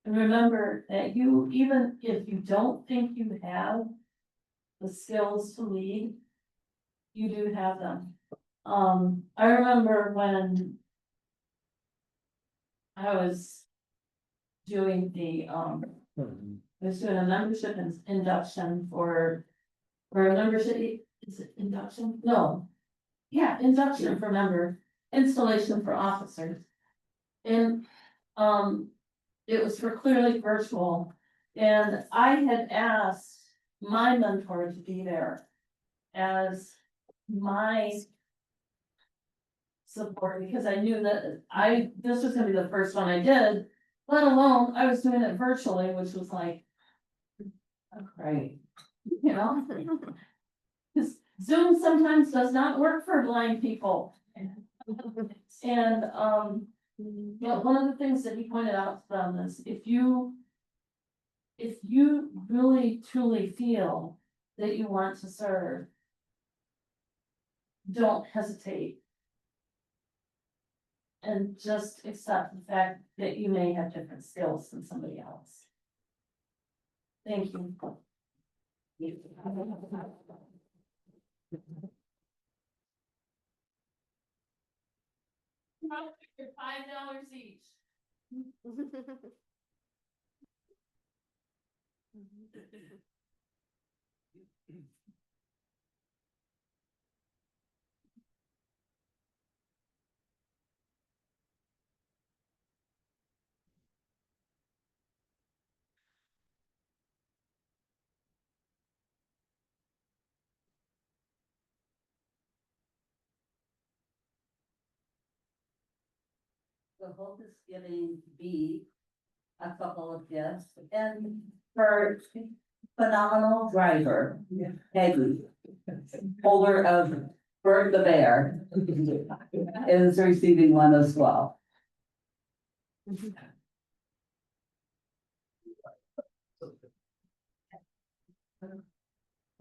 And remember that you, even if you don't think you have the skills to lead, you do have them. I remember when I was doing I was doing a membership induction for a membership, is it induction? No. Yeah, induction for member, installation for officers. And, it was for clearly virtual, and I had asked my mentor to be there as my support, because I knew that this was gonna be the first one I did, let alone I was doing it virtually, which was like, oh, great, you know? Because Zoom sometimes does not work for blind people. And, but one of the things that he pointed out to them is if you really truly feel that you want to serve, don't hesitate. And just accept the fact that you may have different skills than somebody else. Thank you. $5 each. The Hope is giving Bee a couple of gifts and her phenomenal driver, Peggy, holder of Bird the Bear, is receiving one as well.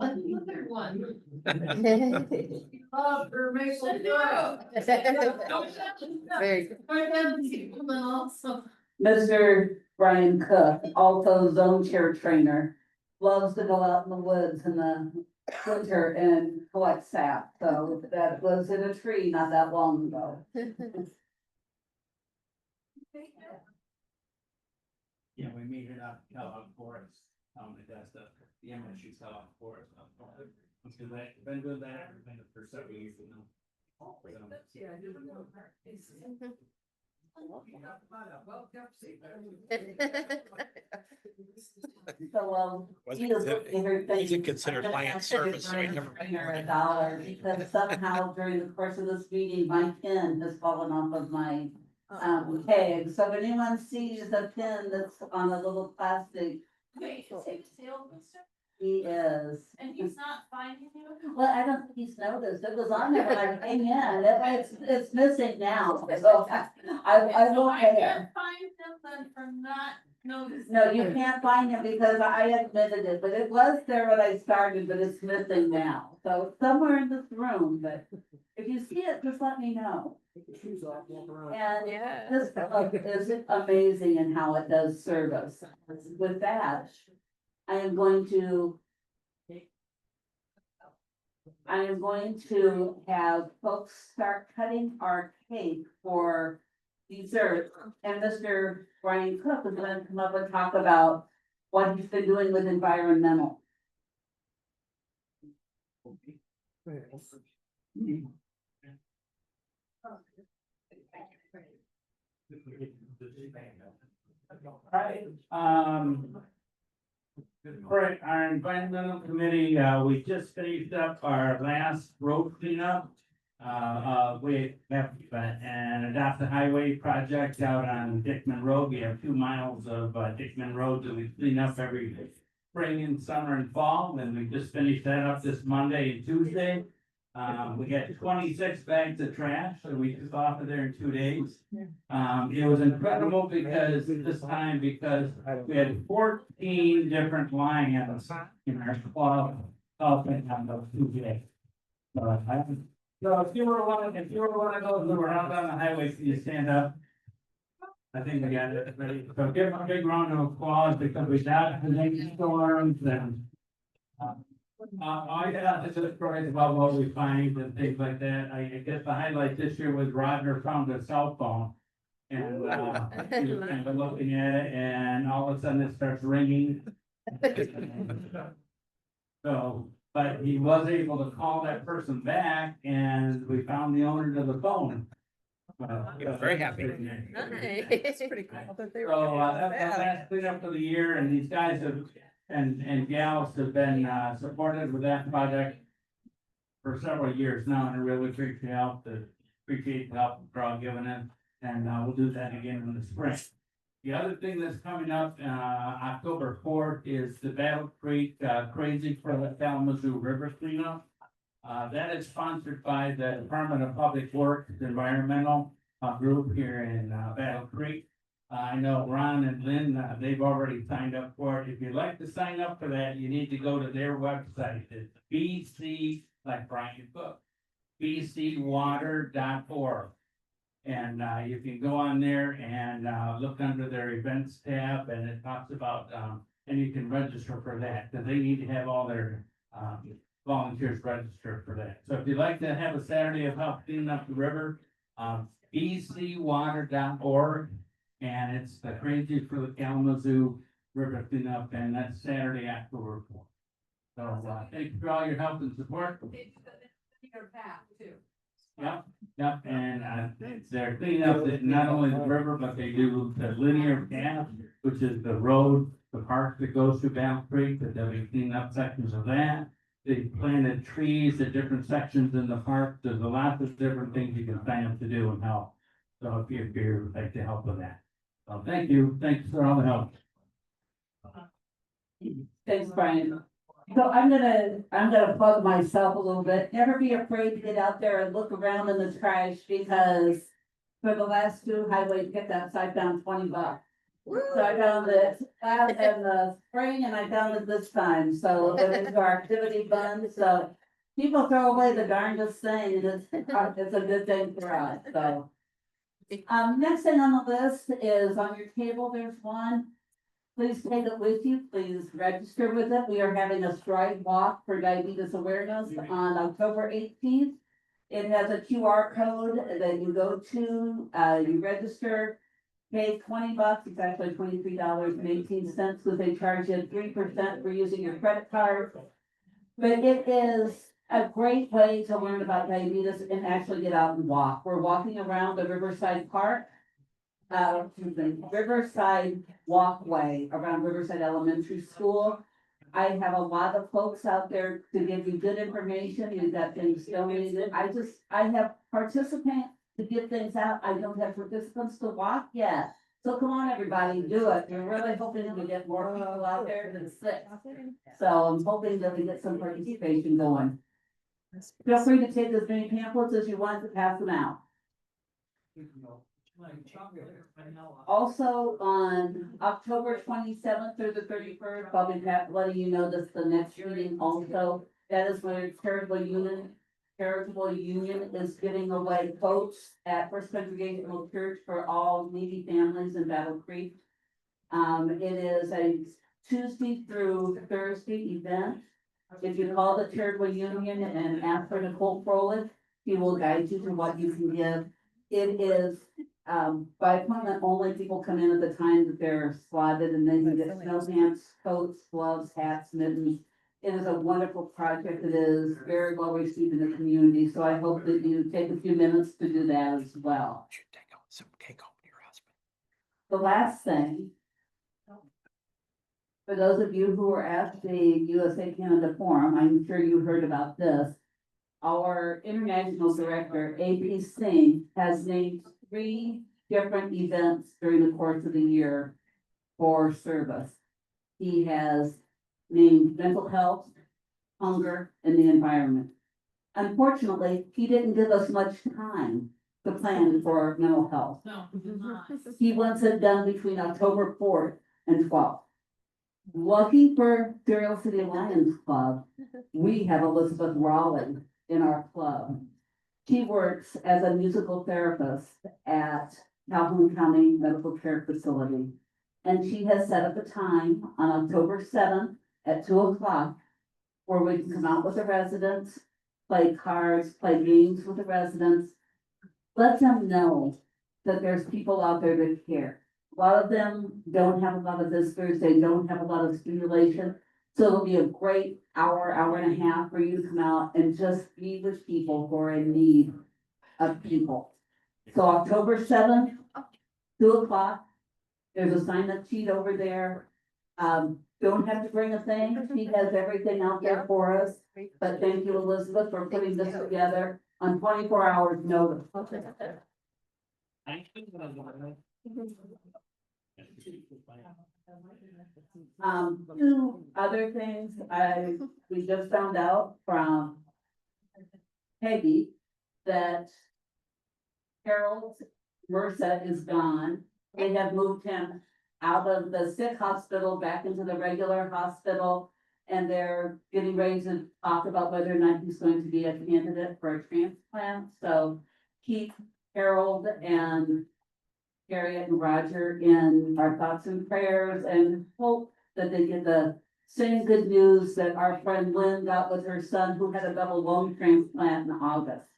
Another one. Very Mr. Bryan Cook, also zone chair trainer, loves to go out in the woods in the winter and collect sap. So that was in a tree not that long ago. Yeah, we meet it up, Kellogg Forest, that's the image you saw Forest. Because I've been doing that for several years now. So, he did consider land service, so he never. $1 because somehow during the course of this meeting, my pin has fallen off of my tag. So if anyone sees a pin that's on a little plastic, Wait, is he the sales mister? he is. And he's not finding you? Well, I don't think he's noticed. It was on there when I came in. It's missing now. So I won't I care. can't find him then for not noticing. No, you can't find him because I admitted it, but it was there when I started, but it's missing now. So it's somewhere in this room, but if you see it, just let me know. Shoes off, walk around. And Yeah. this club is amazing in how it does service. With that, I am going to have folks start cutting our cake for dessert. And Mr. Bryan Cook is going to come up and talk about what he's been doing with environmental. Right, right, our environmental committee, we just finished up our last road cleanup. We have an adopted highway project out on Dickman Road. We have 2 miles of Dickman Road that we clean up every spring and summer and fall, and we just finished that up this Monday and Tuesday. We got 26 bags of trash, so we took off of there in 2 days. It was incredible because this time, because we had 14 different lions in our club, helping on those 2 days. So if you were one of those who were out on the highway, can you stand up? I think we got it ready. So give them a big round of applause because we got the next storms and I got the stories about what we find and things like that. I guess the highlight this year was Roger found a cell phone. And he was kind of looking at it and all of a sudden it starts ringing. So, but he was able to call that person back and we found the owner to the phone. Very happy. It's pretty cool that they were. So that's the last cleanup of the year and these guys have and gals have been supported with that project for several years now, and I really appreciate the help they're all giving it, and we'll do that again in the spring. The other thing that's coming up, October 4th is the Battle Creek Crazy for the Kalamazoo River cleanup. That is sponsored by the Department of Public Works Environmental group here in Battle Creek. I know Ron and Lynn, they've already signed up for it. If you'd like to sign up for that, you need to go to their website. It's BC, like Bryan Cook, bcwater.org. And you can go on there and look under their events tab and it talks about, and you can register for that because they need to have all their volunteers registered for that. So if you'd like to have a Saturday of help cleaning up the river, bcwater.org. And it's the Crazy for the Kalamazoo River cleanup, and that's Saturday, October 4th. So, thank you for all your help and support. Yep, and they're cleaning up not only the river, but they do the linear path, which is the road, the park that goes through Battle Creek, that they'll be cleaning up sections of that. They planted trees at different sections in the park. There's a lot of different things you can sign up to do and help. So if you'd like to help with that. So thank you. Thanks for all the help. Thanks, Brian. So I'm gonna plug myself a little bit. Never be afraid to get out there and look around in the trash because for the last 2 highway pickups, I found $20. So I found it out in the spring and I found it this time. So it is our activity fund. So people throw away the darndest thing and it's a good thing for us, so. Next thing on the list is on your table, there's one. Please take it with you, please register with it. We are having a stride walk for diabetes awareness on October 18th. It has a QR code that you go to, you register, pay $20, it's actually $23.18, because they charge you 3% for using your credit card. But it is a great way to learn about diabetes and actually get out and walk. We're walking around the Riverside Park, Riverside Walkway around Riverside Elementary School. I have a lot of folks out there to give you good information. You've got things donated. I have participants to get things out. I don't have participants to walk yet. So come on, everybody, do it. We're really hoping to get more people out there than 6. So I'm hoping that we get some participation going. Feel free to take as many pamphlets as you want to pass them out. Also, on October 27th through the 31st, I'll be letting you know this the next meeting also. That is where charitable unit Charitable Union is giving away coats at First Congregational Church for all needy families in Battle Creek. It is a Tuesday through Thursday event. If you call the Charitable Union and ask for Nicole Froelich, she will guide you to what you can give. It is, by appointment only, people come in at the time that they're slotted, and then you get snow pants, coats, gloves, hats, mittens. It is a wonderful project. It is very well received in the community, so I hope that you take a few minutes to do that as well. Should take home some cake home to your husband. The last thing, for those of you who were at the USA Canada Forum, I'm sure you heard about this. Our international director, AP Singh, has named 3 different events during the course of the year for service. He has named mental health, hunger, and the environment. Unfortunately, he didn't give us much time to plan for mental health. He wants it done between October 4th and 12th. Lucky for Serial City Lions Club, we have Elizabeth Raleigh in our club. She works as a musical therapist at Calhoun County Medical Care Facility. And she has set up a time on October 7th at 2:00 where we can come out with the residents, play cards, play games with the residents. Let them know that there's people out there that care. A lot of them don't have a lot of visitors, they don't have a lot of stimulation. So it'll be a great hour, hour and a half for you to come out and just be with people who are in need of people. So October 7th, 2:00, there's a sign-up sheet over there. Don't have to bring a thing, she has everything out there for us. But thank you, Elizabeth, for putting this together on 24 hours notice. Two other things we just found out from Peggy that Harold Mercer is gone. They have moved him out of the sick hospital back into the regular hospital. And they're getting ready to talk about whether or not he's going to be a candidate for a transplant. So keep Harold and Harriet and Roger in our thoughts and prayers, and hope that they get the same good news that our friend Lynn got with her son who had a double lung transplant in August.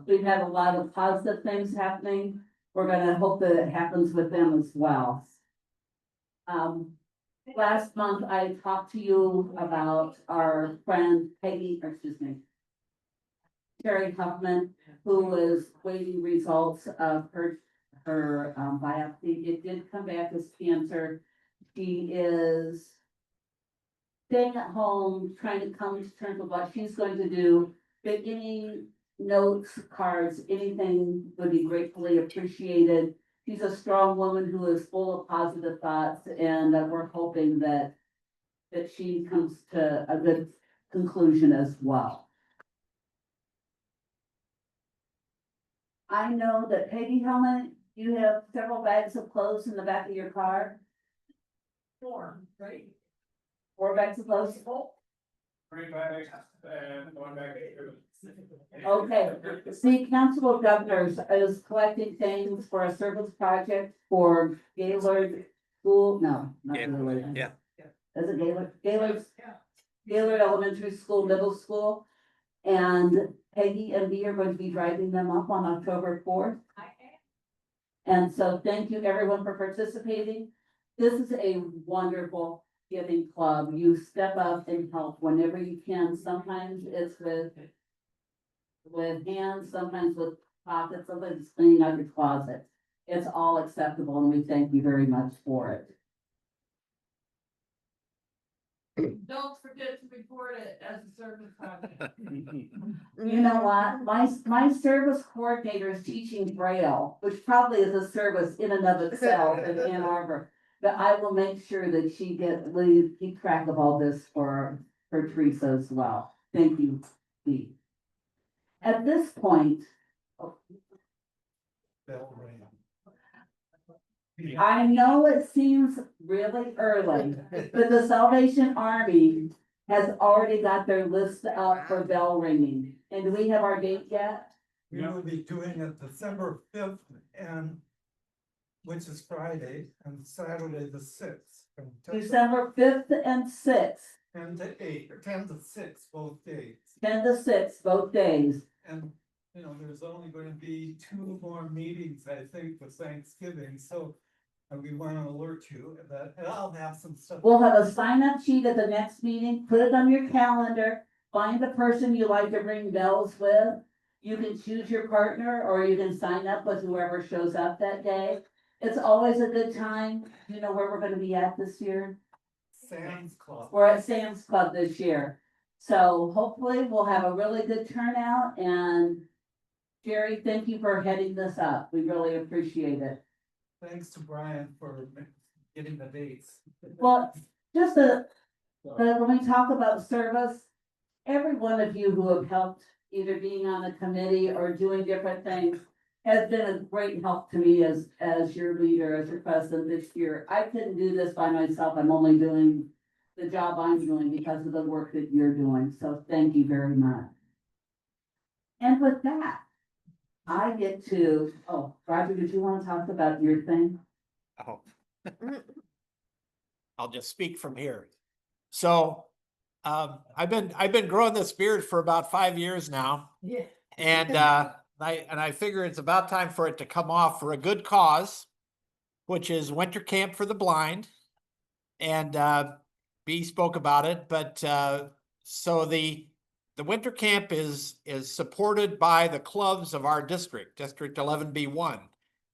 We've had a lot of positive things happening. We're gonna hope that it happens with them as well. Last month, I talked to you about our friend Peggy, Terry Huffman, who is waiting results of her biopsy. It did come back as cancer. She is staying at home, trying to come to terms with what she's going to do. But any notes, cards, anything would be gratefully appreciated. She's a strong woman who is full of positive thoughts, and we're hoping that she comes to a good conclusion as well. I know that Peggy Hellman, you have several bags of clothes in the back of your car. 4, right? 4 bags of clothes? 3 bags, and 1 bag. Okay, see, Council of Governors is collecting things for a service project for Gaylord School, no, not Yeah, Gaylord. yeah. Is it Gaylord Elementary School, Middle School, and Peggy and Bea are going to be driving them up on October 4th. And so thank you everyone for participating. This is a wonderful giving club. You step up and help whenever you can. Sometimes it's with hands, sometimes with pockets, sometimes it's cleaning out your closet. It's all acceptable, and we thank you very much for it. Don't forget to report it as a service project. You know what? My service coordinator is teaching Braille, which probably is a service in and of itself in Ann Arbor. But I will make sure that she keep track of all this for Teresa as well. Thank you, Bea. At this point, I know it seems really early, but the Salvation Army has already got their list up for bell ringing. And do we have our date yet? We will be doing it December 5th and, which is Friday, and Saturday the 6th. from 10 to- December 5th and 6th, 10 to 8, or 10 to 6, both days. 10 to 6, both days. And, you know, there's only going to be 2 more meetings, I think, for Thanksgiving, so we want to alert you that, and I'll have some stuff. We'll have a sign-up sheet at the next meeting, put it on your calendar, find the person you like to ring bells with. You can choose your partner, or you can sign up with whoever shows up that day. It's always a good time. Do you know where we're gonna be at this year? Sam's Club. We're at Sam's Club this year. So hopefully we'll have a really good turnout, and Jerry, thank you for heading this up. We really appreciate it. Thanks to Brian for getting the dates. Well, just when we talk about service, every one of you who have helped, either being on the committee or doing different things, has been a great help to me as your leader, as your president this year. I couldn't do this by myself. I'm only doing the job I'm doing because of the work that you're doing. So thank you very much. And with that, I get to, oh, Roger, did you want to talk about your thing? Oh. I'll just speak from here. So, I've been growing this beard for about 5 years now. Yeah. And, I figure it's about time for it to come off for a good cause, which is winter camp for the blind. And, Bee spoke about it, but, so the winter camp is supported by the clubs of our district, District 11B1.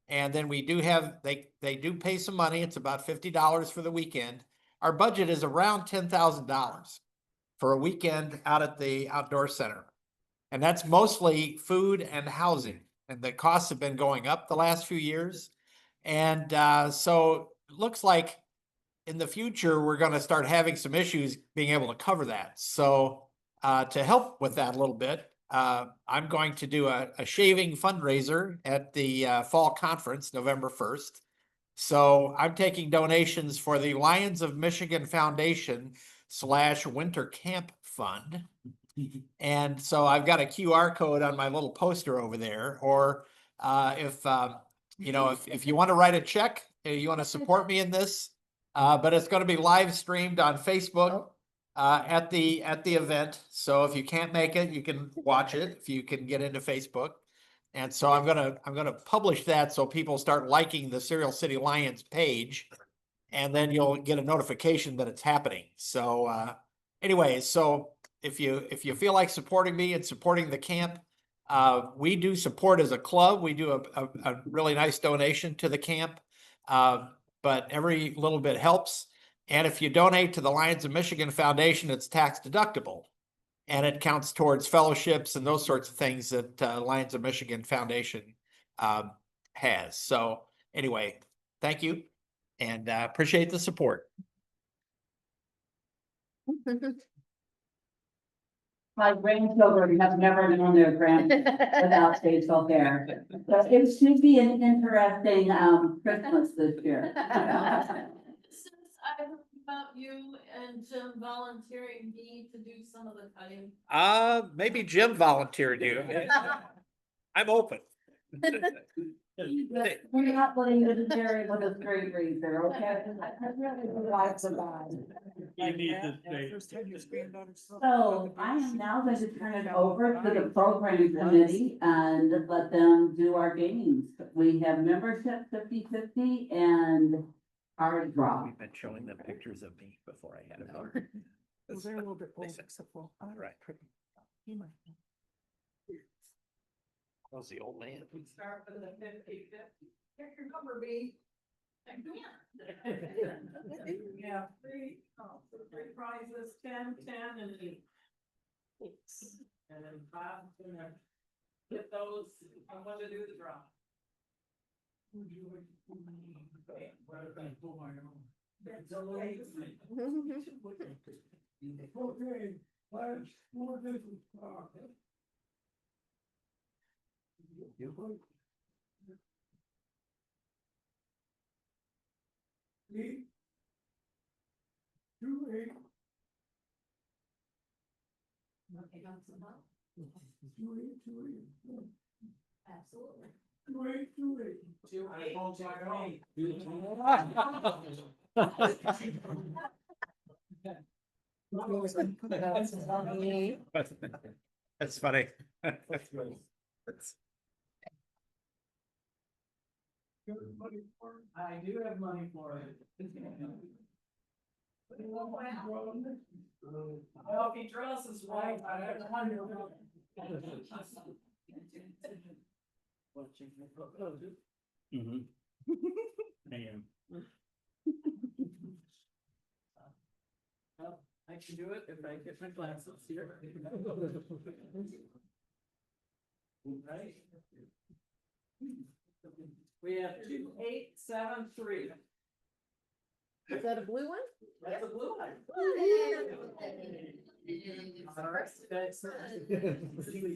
And then we do have, they do pay some money. It's about $50 for the weekend. Our budget is around $10,000 for a weekend out at the outdoor center. And that's mostly food and housing. And the costs have been going up the last few years. And so it looks like in the future, we're going to start having some issues being able to cover that. So to help with that a little bit, I'm going to do a shaving fundraiser at the fall conference, November 1st. So I'm taking donations for the Lions of Michigan Foundation / Winter Camp Fund. And so I've got a QR code on my little poster over there. Or if you want to write a check, you want to support me in this, but it's going to be live streamed on Facebook at the event. So if you can't make it, you can watch it if you can get into Facebook. And so I'm gonna publish that so people start liking the Cereal City Lions page, and then you'll get a notification that it's happening. So anyways, so if you feel like supporting me and supporting the camp, we do support as a club. We do a really nice donation to the camp, but every little bit helps. And if you donate to the Lions of Michigan Foundation, it's tax deductible. And it counts towards fellowships and those sorts of things that Lions of Michigan Foundation has. So anyway, thank you, and appreciate the support. My grandchildren have never known their grand without facial hair. So it should be an interesting Christmas this year. Since I heard about you and Jim volunteering me to do some of the cutting. Maybe Jim volunteered you. I'm open. We're not letting you carry with a straight razor, okay? I really would like to buy. So I am now going to turn it over to the program committee and let them do our games. We have membership 50/50 and card draw. We've been showing them pictures of me before I had it out. They're a little bit old, Listen. except for. All right. He might. That was the old man. We start with the 50/50. Pick your number, B. Yeah, three prizes, 10, 10, and 8. And then Bob's gonna get those, I'm gonna do the draw. Okay, what if I pull my own? That's okay. Okay, let's move this. Eight, 2, 8. Okay, Absolutely. That's funny. I do have money for it. Well, if he dresses right, I have 100. Mhm. I am. Well, I can do it if I get my glasses here. Right. We have 2873. Is that a blue one? That's a blue one.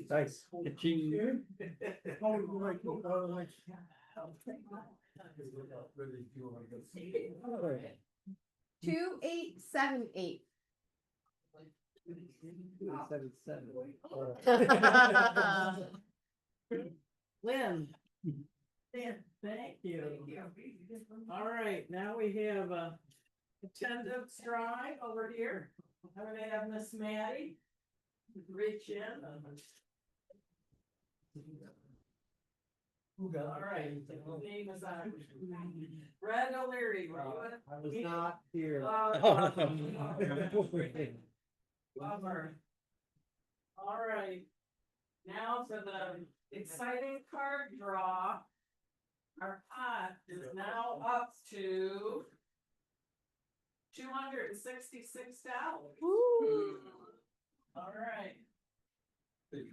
Nice. Two, 8, 7, 8. Lynn. Thank you. All right, now we have a attendance drawing over here. I'm gonna have Miss Maddie reach in. All right, name is on. Brad O'Leary. I was not here. Bummer. All right, now for the exciting card draw. Our pot is now up to $266. All right. This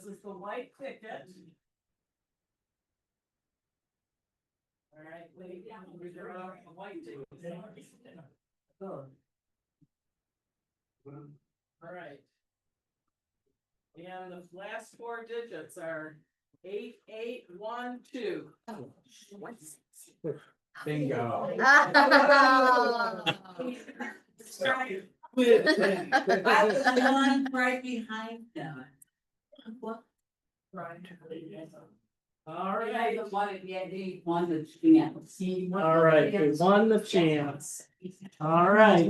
is the white ticket. All right, wait, we draw out the white ticket. All right. And the last four digits are 8812. Bingo. Right. I was the one right behind them. Right. All Yeah, right. the one, yeah, he won the chance. All right, we won the chance. All right,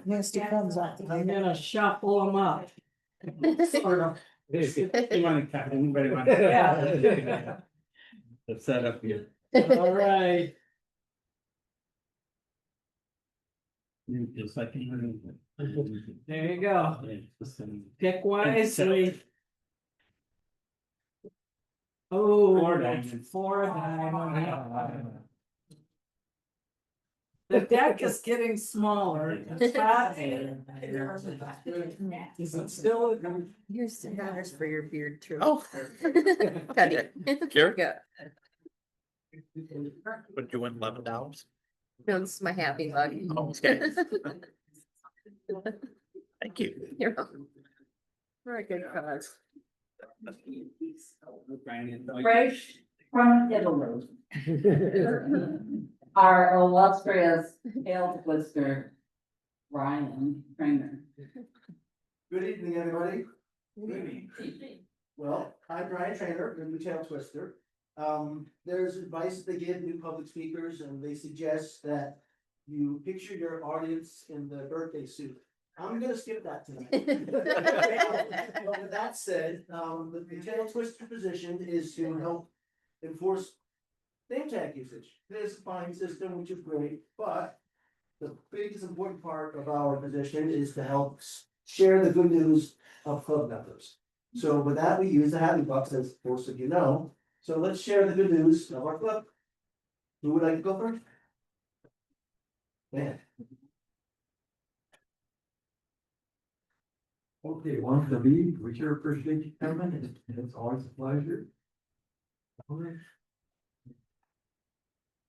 Nasty crumbs off. I'm gonna shuffle them up. Sort of. You wanna cut, anybody want? Yeah. The setup here. All right. Just like. There you go. Pick wisely. Oh, Four diamonds. 4 diamonds. The deck is getting smaller. It's fascinating. Is it still? Here's $10 for your beard too. Oh. Cuddy. Sure. Yeah. Would you win $11? No, this is my happy bug. Oh, okay. Thank you. You're welcome. For a good cause. Fresh from Italy. Our illustrious tail twister, Bryan Kramer. Good evening, everybody. Well, I'm Bryan Trainer, the new tail twister. There's advice they give new public speakers, and they suggest that you picture your audience in the birthday suit. I'm gonna skip that tonight. But with that said, the tail twister position is to help enforce name tag usage. There's a fine system, which is great, but the biggest important part of our position is to help share the good news of club members. So with that, we use the Happy Bucks, as most of you know. So let's share the good news of our club. Who would like to go first? Man. Okay, one for me, we sure appreciate you coming, it's always a pleasure.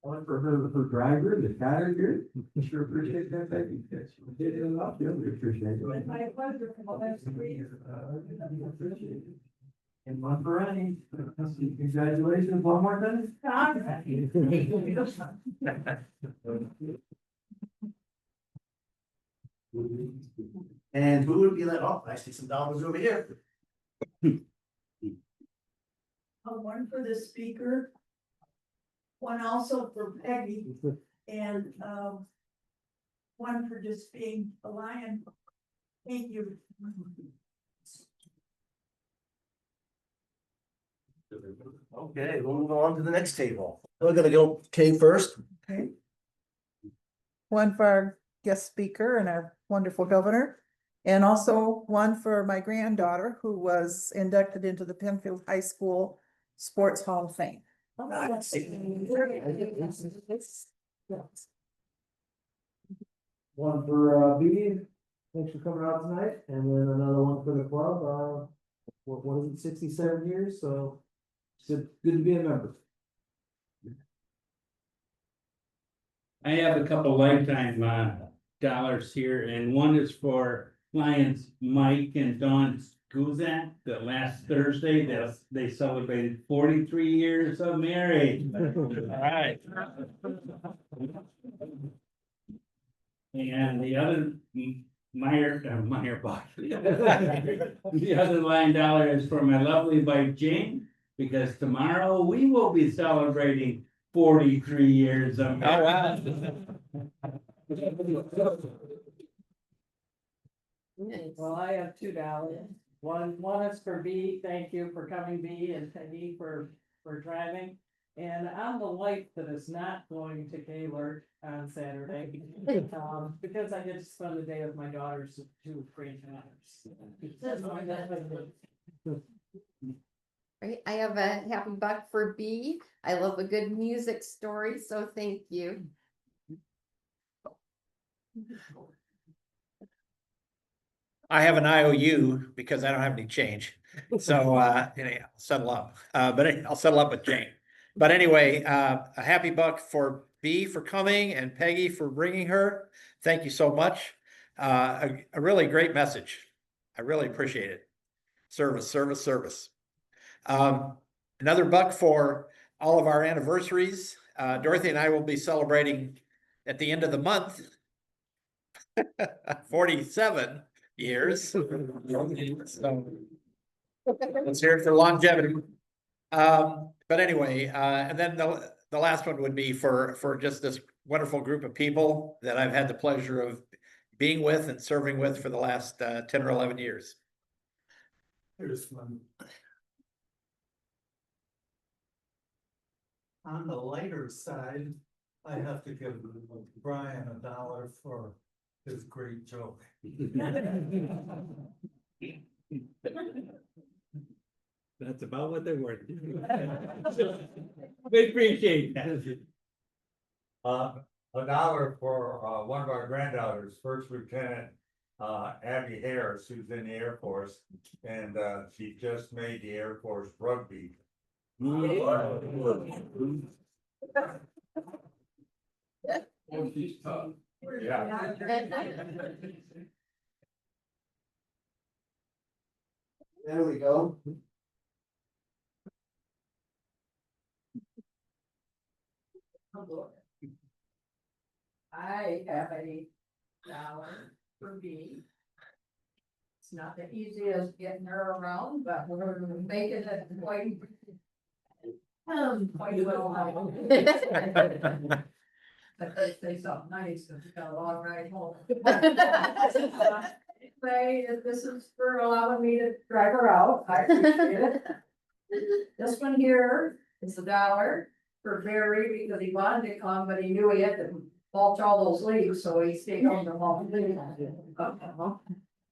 One for her driver, the guy here, we sure appreciate that, thank you. Yes, we did it a lot, yeah, we appreciate it. My pleasure. Appreciate it. And one for Annie, congratulations, one more time. And who would be like, oh, I see some dollars over here. One for the speaker. One also for Peggy and, one for just being a lion. Thank you. Okay, we'll move on to the next table. We're gonna go Kay first. One for our guest speaker and our wonderful governor. And also one for my granddaughter who was inducted into the Penfield High School Sports Hall of Fame. One for Bee, thanks for coming out tonight, and then another one for the club, what is it, 67 years, so it's good to be a member. I have a couple lifetime dollars here, and one is for Lions Mike and Dawn Guzak. The last Thursday, they celebrated 43 years of marriage. All right. And the other Meyer Buck. The other line dollar is for my lovely wife Jane, because tomorrow we will be celebrating 43 years of marriage. Well, I have $2. One is for Bee, thank you for coming, Bee, and Peggy for driving. And I'm the wife that is not going to Gaylord on Saturday, because I get to spend the day with my daughter's two granddaughters. Right, I have a happy buck for B. I love a good music story, so thank you. I have an IOU because I don't have any change. So, I'll settle up, but I'll settle up with Jane. But anyway, a happy buck for B for coming and Peggy for bringing her. Thank you so much. A really great message. I really appreciate it. Service, service, service. Another buck for all of our anniversaries. Dorothy and I will be celebrating at the end of the month 47 years. So, let's hear it for longevity. But anyway, and then the last one would be for just this wonderful group of people that I've had the pleasure of being with and serving with for the last 10 or 11 years. Here's one. On the lighter side, I have to give Bryan $1 for his great joke. That's about what they're worth. We appreciate that. $1 for one of our granddaughters, First Lieutenant Abby Harris, who's in the Air Force, and she just made the Air Force rugby. Oh, she's tough. Yeah. There we go. I have $1 for B. It's not the easiest getting her around, but we're making it quite well. But they say something nice, because we got a long ride home. Anyway, this is for allowing me to drive her out, I appreciate it. This one here is $1 for Barry, because he wanted to come, but he knew he had to mulch all those leaves, so he stayed home the long day.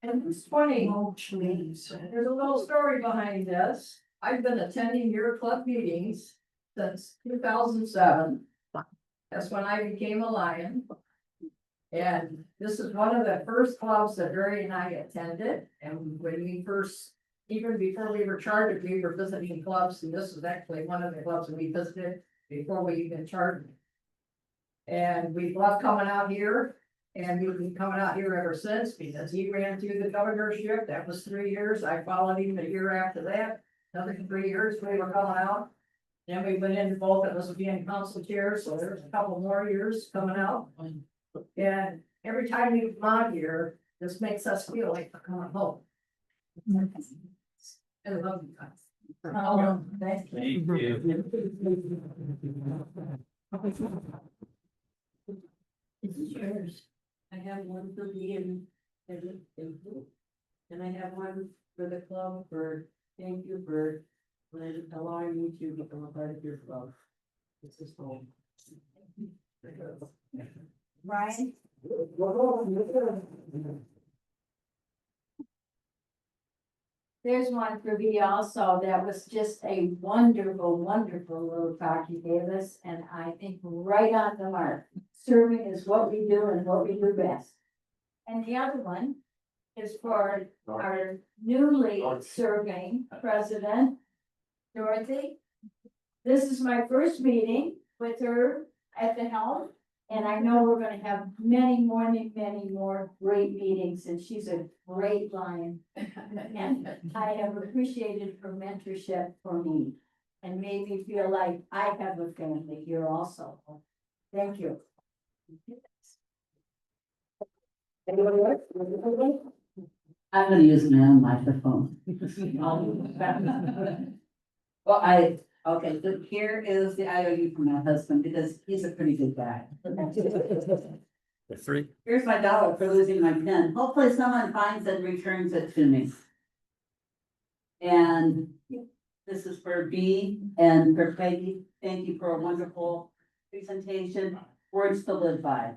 And it's 20 mulch leaves. There's a little story behind this. I've been attending your club meetings since 2007. That's when I became a Lion. And this is one of the first clubs that Barry and I attended. And when we first, even before we were chartered, we were visiting clubs. And this was actually one of the clubs that we visited before we even chartered. And we loved coming out here. And we've been coming out here ever since, because he ran through the governorship. That was 3 years. I followed him a year after that. Another 3 years we were coming out. Then we went into both of us being council chairs, so there's a couple more years coming out. And every time we come out here, This makes us feel like we're coming home. I love you guys. Oh, thank you. Thank you. This is yours. I have one for me and I have one for the club for, thank you for allowing me to become a part of your club. This is home. Brian? There's one for me also. That was just a wonderful, wonderful little talk you gave us, and I think right on the mark. Serving is what we do and what we do best. And the other one is for our newly serving president, Dorothy. This is my first meeting with her at the helm, and I know we're gonna have many more great meetings, and she's a great lion. And I have appreciated her mentorship for me and made me feel like I have a family here also. Thank you. Anybody else? I'm gonna use my own microphone. Well, okay, so here is the IOU from my husband, because he's a pretty good guy. The three. Here's my dollar for losing my pen. Hopefully someone finds it and returns it to me. And this is for Bee and for Peggy. Thank you for a wonderful presentation. Words to live by.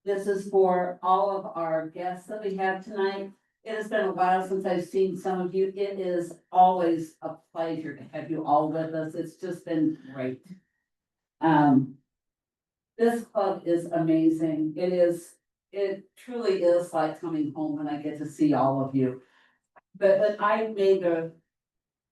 This is for all of our guests that we have tonight. It has been a while since I've seen some of you. It is always a pleasure to have you all with us. It's just been great. This club is amazing. It truly is like coming home when I get to see all of you. But when I made the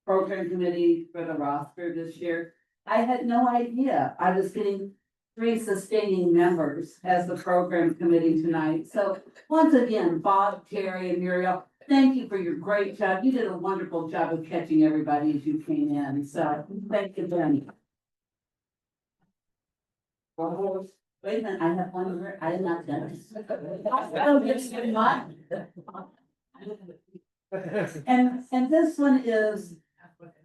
program committee for the roster this year, I had no idea I was getting 3 sustaining members as the program committee tonight. So once again, Bob, Terry, and Muriel, thank you for your great job. You did a wonderful job of catching everybody as you came in. So thank you, Jenny. Wait a minute, I have one more. I am not done. And this one is,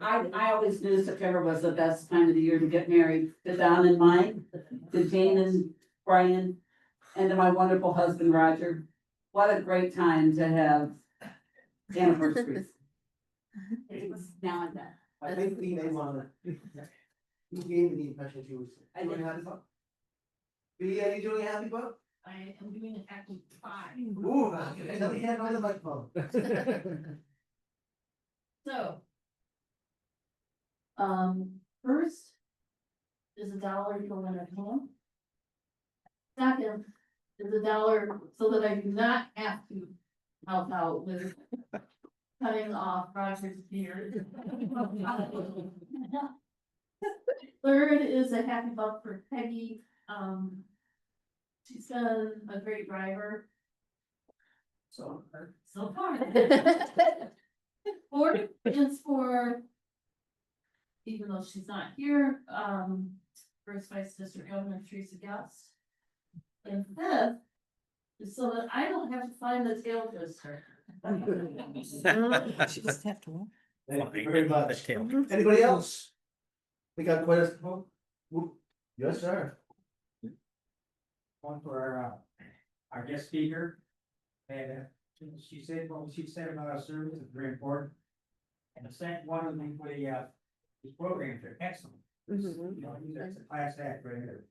I always knew September was the best time of the year to get married. To Don and Mike, to Jane and Brian, and to my wonderful husband, Roger. What a great time to have anniversaries. It was now and then. I think we may wanna. You gave me the impression she was. Doing happy buck? Bea, are you doing a happy buck? I am doing an active 5. Ooh, let me hand on the microphone. So. First is $1 for when I'm home. Second is $1 so that I do not have to help out with cutting off Roger's beard. Third is a happy buck for Peggy. She's been a great driver. So far. Fourth is for, even though she's not here, First Vice District Governor Teresa Gust. And fifth is so that I don't have to find the tail twister. Just have to. Thank you very much. Anybody else? We got quite a. Yes, sir. One for our guest speaker. And she said, what she said about our service is very important. And the second one of them for these programs are excellent. You know, that's a class act right here.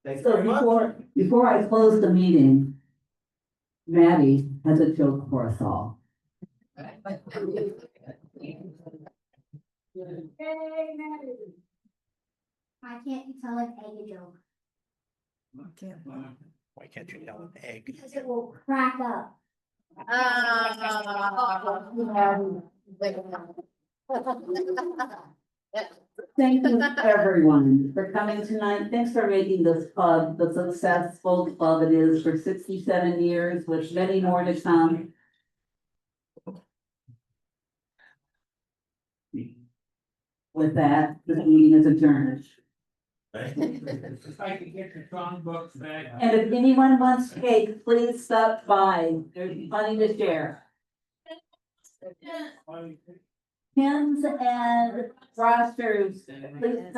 Thanks So very much. before I close the meeting, Maddie has a joke for us all. Hey, Maddie. Why can't you tell an egg a joke? Why can't you tell an egg? Because it will crack up. Thank you, everyone, for coming tonight. Thanks for making this club the successful club it is for 67 years, with many more to come. With that, this meeting is adjourned. If I could get the songbooks back. And if anyone wants cake, please stop by. There's plenty to share. Pins and rosters, please come